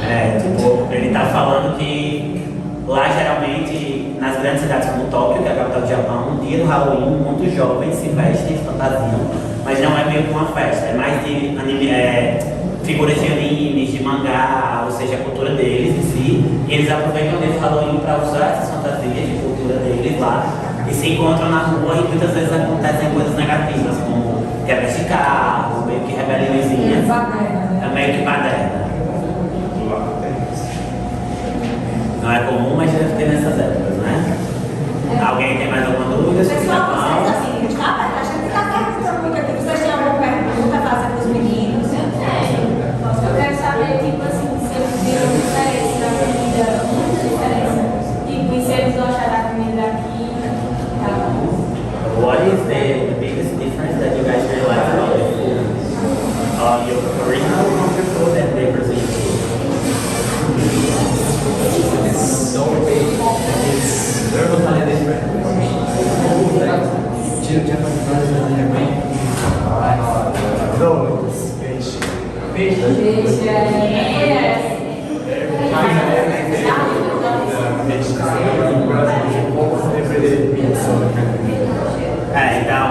Tipo, ele tá falando que lá geralmente, nas grandes cidades como Tóquio, que é a capital do Japão, no dia do Halloween, muitos jovens se vestem, fantasiam, mas não é meio que uma festa, é mais de figuras de animes, de mangá, ou seja, a cultura deles em si, e eles aproveitam desse Halloween para usar essas fantasias de cultura deles lá, e se encontram na rua e muitas vezes acontecem coisas negativas, como quebras de carro, meio que rebeliõezinhas, é meio que baderna. Não é comum, mas deve ter nessas épocas, né? Alguém tem mais alguma dúvida sobre o Japão? A gente está perguntando aqui, vocês têm alguma pergunta a fazer para os meninos? Eu quero saber, tipo assim, se eles viram diferença da comida, muita diferença. Tipo, e se eles gostaram da comida aqui e tal. What is the biggest difference that you guys realize about the food? Your original country food and the Brazilian food? It's so big that it's totally different. Japanese are big. No, fish. Então,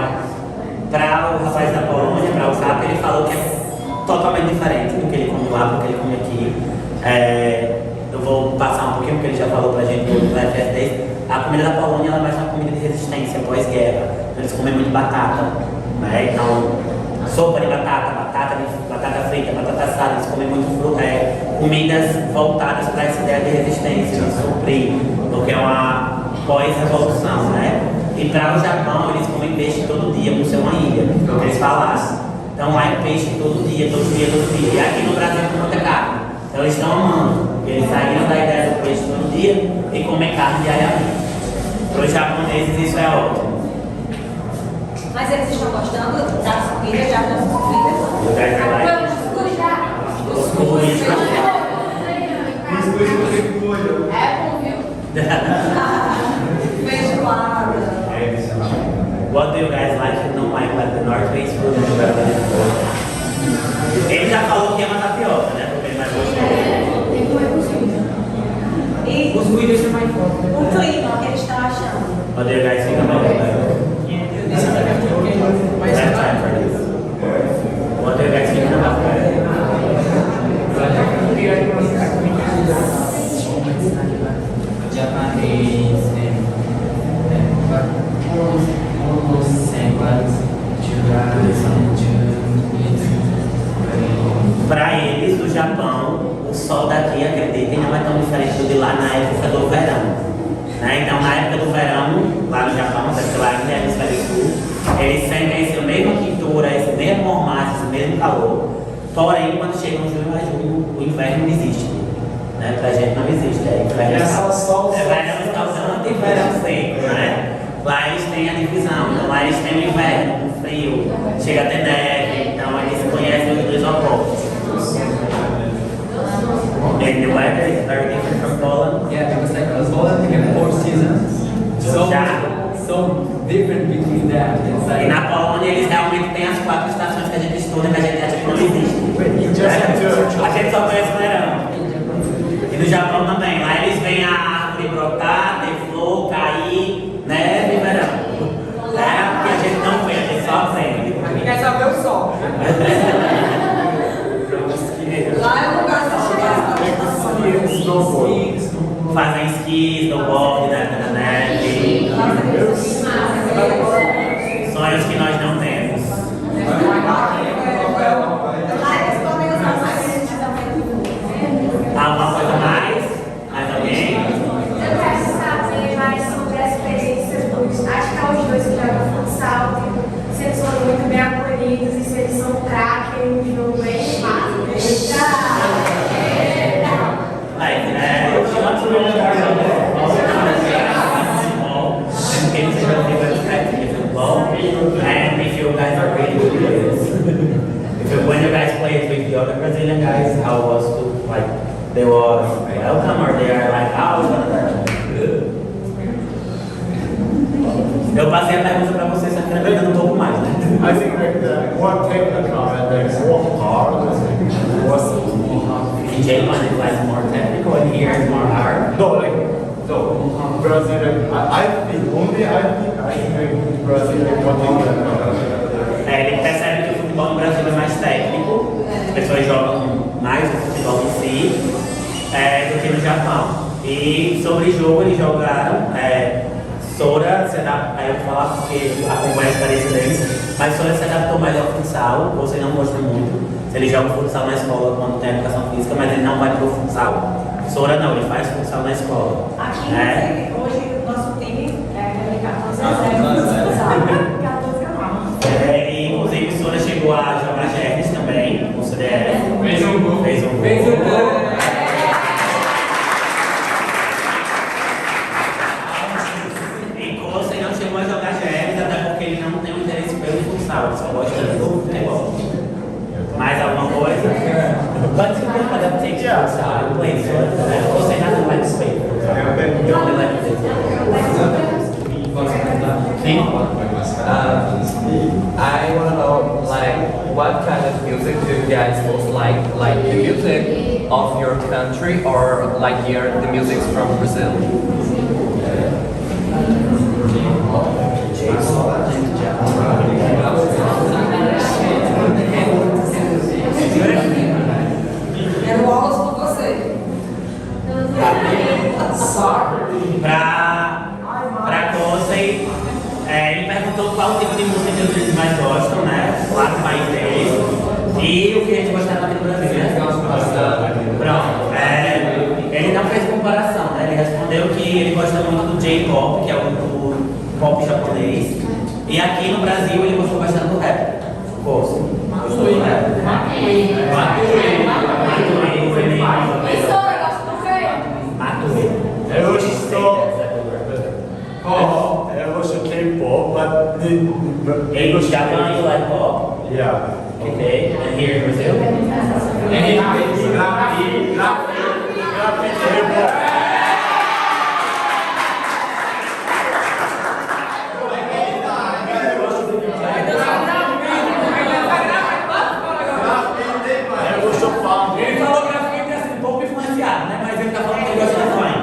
para o rapaz da Polônia, para o Cap, ele falou que é totalmente diferente do que ele come lá, do que ele come aqui. Eu vou passar um pouquinho, porque ele já falou pra gente no FS10. A comida da Polônia ela é mais uma comida de resistência pós-guerra. Eles comem muito batata, né? Então, sopa de batata frita, batata assada, eles comem muito comidas voltadas para essa ideia de resistência, de suprir, porque é uma pós-revolução, né? E para o Japão, eles comem peixe todo dia, por ser uma ilha, que eles falassem. Então lá é peixe todo dia, todo dia, todo dia. E aqui no Brasil é muita carne. Então eles estão amando. Eles saíram da ideia do peixe todo dia e comem carne diariamente. Para os japoneses isso é ótimo. Mas eles estão gostando das comidas, já das comidas? Os cuscuz. É bom, viu? Feijoada. What do you guys like and don't like the North-Face food and the Brazilian food? Ele já falou que é uma tapioca, né? Porque ele mais gostou. Tem que comer cuscuz. E Os vídeos é mais forte. o clima que eles estão achando? What do you guys think about it? Last time for this. What do you guys think about it? Japanese but almost same, but July and June. Para eles, do Japão, o sol daqui, acreditem, não é tão diferente do de lá na época do verão. Né? Então, na época do verão, lá no Japão, deve lá ainda é no hemisfério sul, eles sentem essa mesma quintura, esse mesmo mormaço, esse mesmo calor. Porém, quando chega no junho a junho, o inverno não existe. Né? Pra gente não existe. É verão escaldante e verão seco. Né? Lá eles têm a divisão. Então, lá eles têm o inverno, o frio, chega a ter neve. Então, eles se conhecem os dois opostos. And the weather is very different from Poland. Yeah, because like Poland we have 4 seasons. So different between them. It's E like na Polônia eles realmente têm as 4 estações que a gente estuda, que a gente acha que não existe. A gente só conhece o verão. E no Japão também. Lá eles veem a árvore brotar, ter flor, cair, neve e verão. É, porque a gente não vê, a gente só aprende. Aqui quer só ver o sol. Lá é o lugar de chegar. Fazem esqui, snowboard na neve. Sonhos que nós não temos. Alguma coisa mais? Mais alguém? Eu quero saber mais sobre a experiência dos. Acho que é os dois que jogam futsal, se eles foram muito bem acolhidos e se eles são craque em um nível bem fácil. Like, she wants to know and if you guys are really good players. When you guys play with other Brazilian guys, how was to, like, they was welcome or they are like, Eu passei a pergunta para vocês, só que ainda um pouco mais, né? I think like the more technical and like more hard was In Japan it's like more technical and here it's more hard. no like no Brazil I think only I think like Brazil like what Ele percebe que o futebol no Brasil é mais técnico, as pessoas jogam mais o futebol em si do que no Japão. E sobre jogo eles jogaram Sora, aí eu vou falar porque acompanha a experiência deles, mas Sora se adaptou mais ao futsal, você não gosta muito. Ele joga futsal na escola quando tem educação física, mas ele não vai pro futsal. Sora não, ele faz futsal na escola. Aqui, hoje, o nosso time é 14 inclusive, Sora chegou a jogar Gernes também, no CDF. Fez um gol. E Costa não chegou a jogar Gernes, até porque ele não tem um interesse pelo futsal, ele só gosta do futebol. Mais alguma coisa? But you can adaptate to futsal, you play Sora, você nada like Spain. You only like it. I want to know, like, what kind of music do you guys most like the music of your country or like the music from Brazil? Quero aulas com você. Pra Cossey, ele perguntou qual tipo de música que eles mais gostam, né? Lá no país deles. E o que a gente gostava aqui no Brasil, né? Pronto. Ele não fez comparação, né? Ele respondeu que ele gosta muito do J-pop, que é o pop japonês. E aqui no Brasil ele gostou bastante do rap. Gostou do rap? Eu gosto de K-pop, but In Japan you like pop? yeah. Okay. And here in Brazil? Ele falou pra mim que é um pouco influenciado, né? Mas ele tá falando que ele gosta de funk.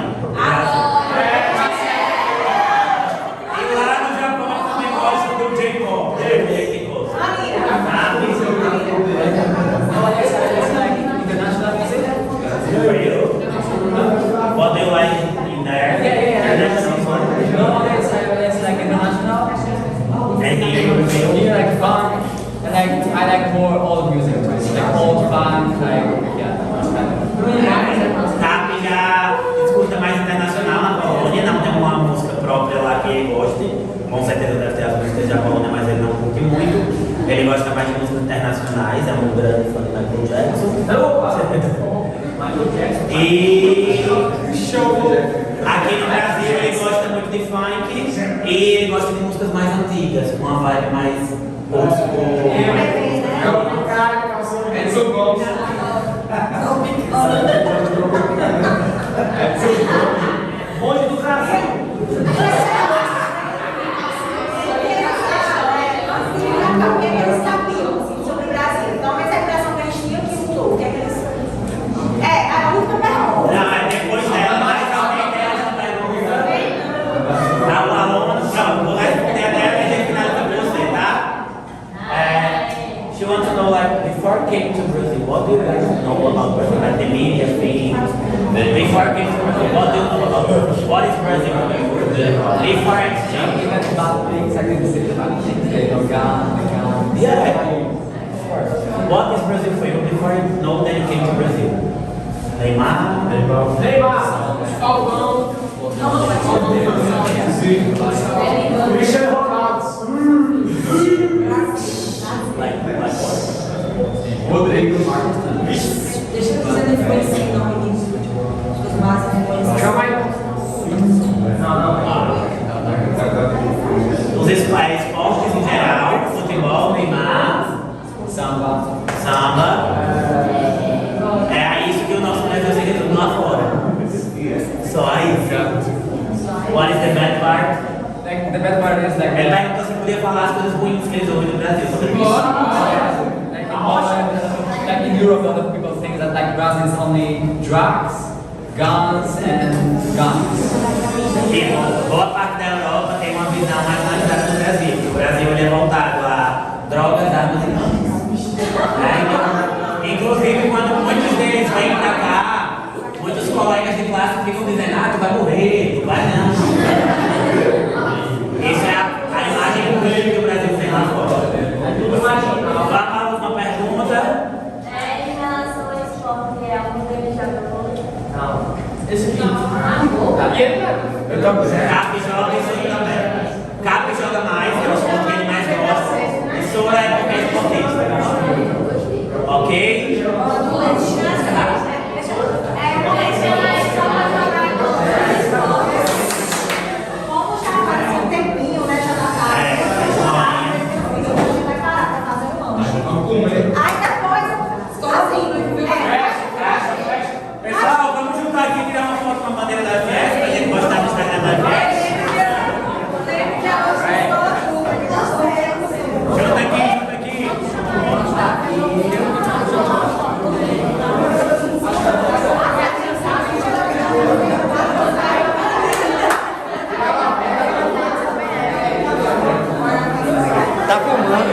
E lá no Japão também gosta do J-pop. What do you like in there? No, it's like international. And here in Brazil? Here like funk, and I like more old music too. It's like old funk, like yeah. Tapi já escuta mais internacional na Polônia, não tem uma música própria lá que ele goste. Com certeza deve ter as músicas da Polônia, mas ele não curte muito. Ele gosta mais de músicas internacionais, é um grande fã de Michael Jackson. E aqui no Brasil ele gosta muito de funk e ele gosta de músicas mais antigas, com uma vibe mais old school. Onde do Brasil? O que eles sabiam sobre o Brasil? Então, mas a impressão que eles tinham que mudou. O que eles. A única pergunta. Não, mas depois dela, mais alguém tem essa pergunta. Tá, o aluno, pronto, vou responder até a gente finalizar com você, tá? She wants to know, like, before came to Brazil, what do you guys know about Brazil? Like the media things. Before came to Brazil, what do you know about Brazil? What is Brazil for you? Before exchange. Yeah. What is Brazil for you before you know that you came to Brazil? Neymar. Falcão. Cristiano Ronaldo. Like what? Rodrigo. Deixa eu fazer influência em nome disso. Os bases de influência. Os esportes em geral, futebol, Neymar, samba, the bad part is like. Ele perguntou se podia falar as coisas ruins que eles ouvem no Brasil sobre isso. Like in Europe, a lot of people think that like Brazil is only drugs, guns, and guns. E boa parte da Europa tem uma visão mais humanizada do Brasil. O Brasil ele é voltado a drogas, armas e guns. Inclusive, quando muitos deles vêm pra cá, muitos colegas de classe ficam dizendo: ah, tu vai morrer, tu vai não. Isso é a imagem ruim que o Brasil tem lá fora. Vamos para a última pergunta. Em relação ao esporte, algum deles já jogou? Não. Esse aqui. Cap joga isso aí também. Cap joga mais, é o esporte que ele mais gosta. E Sora é porque é esportista. Ok? Como já faz um tempinho, né? Já tá tarde. A gente vai parar pra fazer o lanche. Aí depois, sozinho. Pessoal, vamos juntar aqui e tirar uma foto com a bandeira da Fies pra gente postar no Instagram da Fies. Junta aqui, junta aqui. Tá filmando.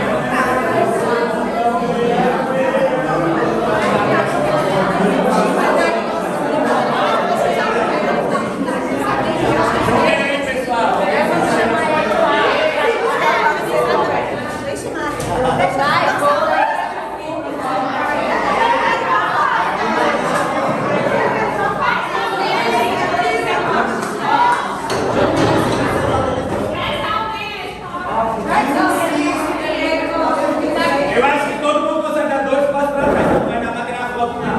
Eu acho que todo mundo concentra dois passos pra trás, não vai dar pra tirar foto não.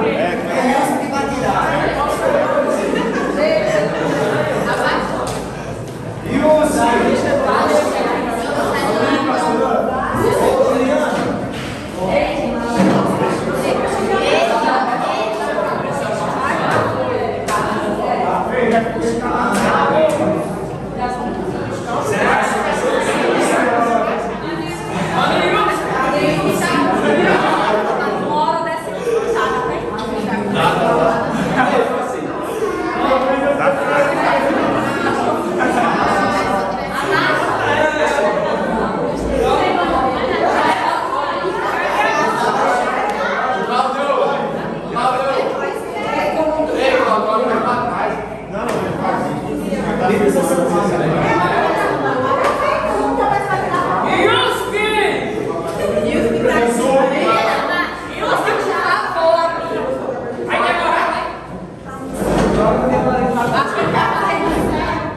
Uma hora dessa cansada, né?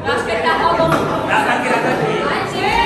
Acho que ele tá roubando. Dá pra tirar daqui. Ai, gente!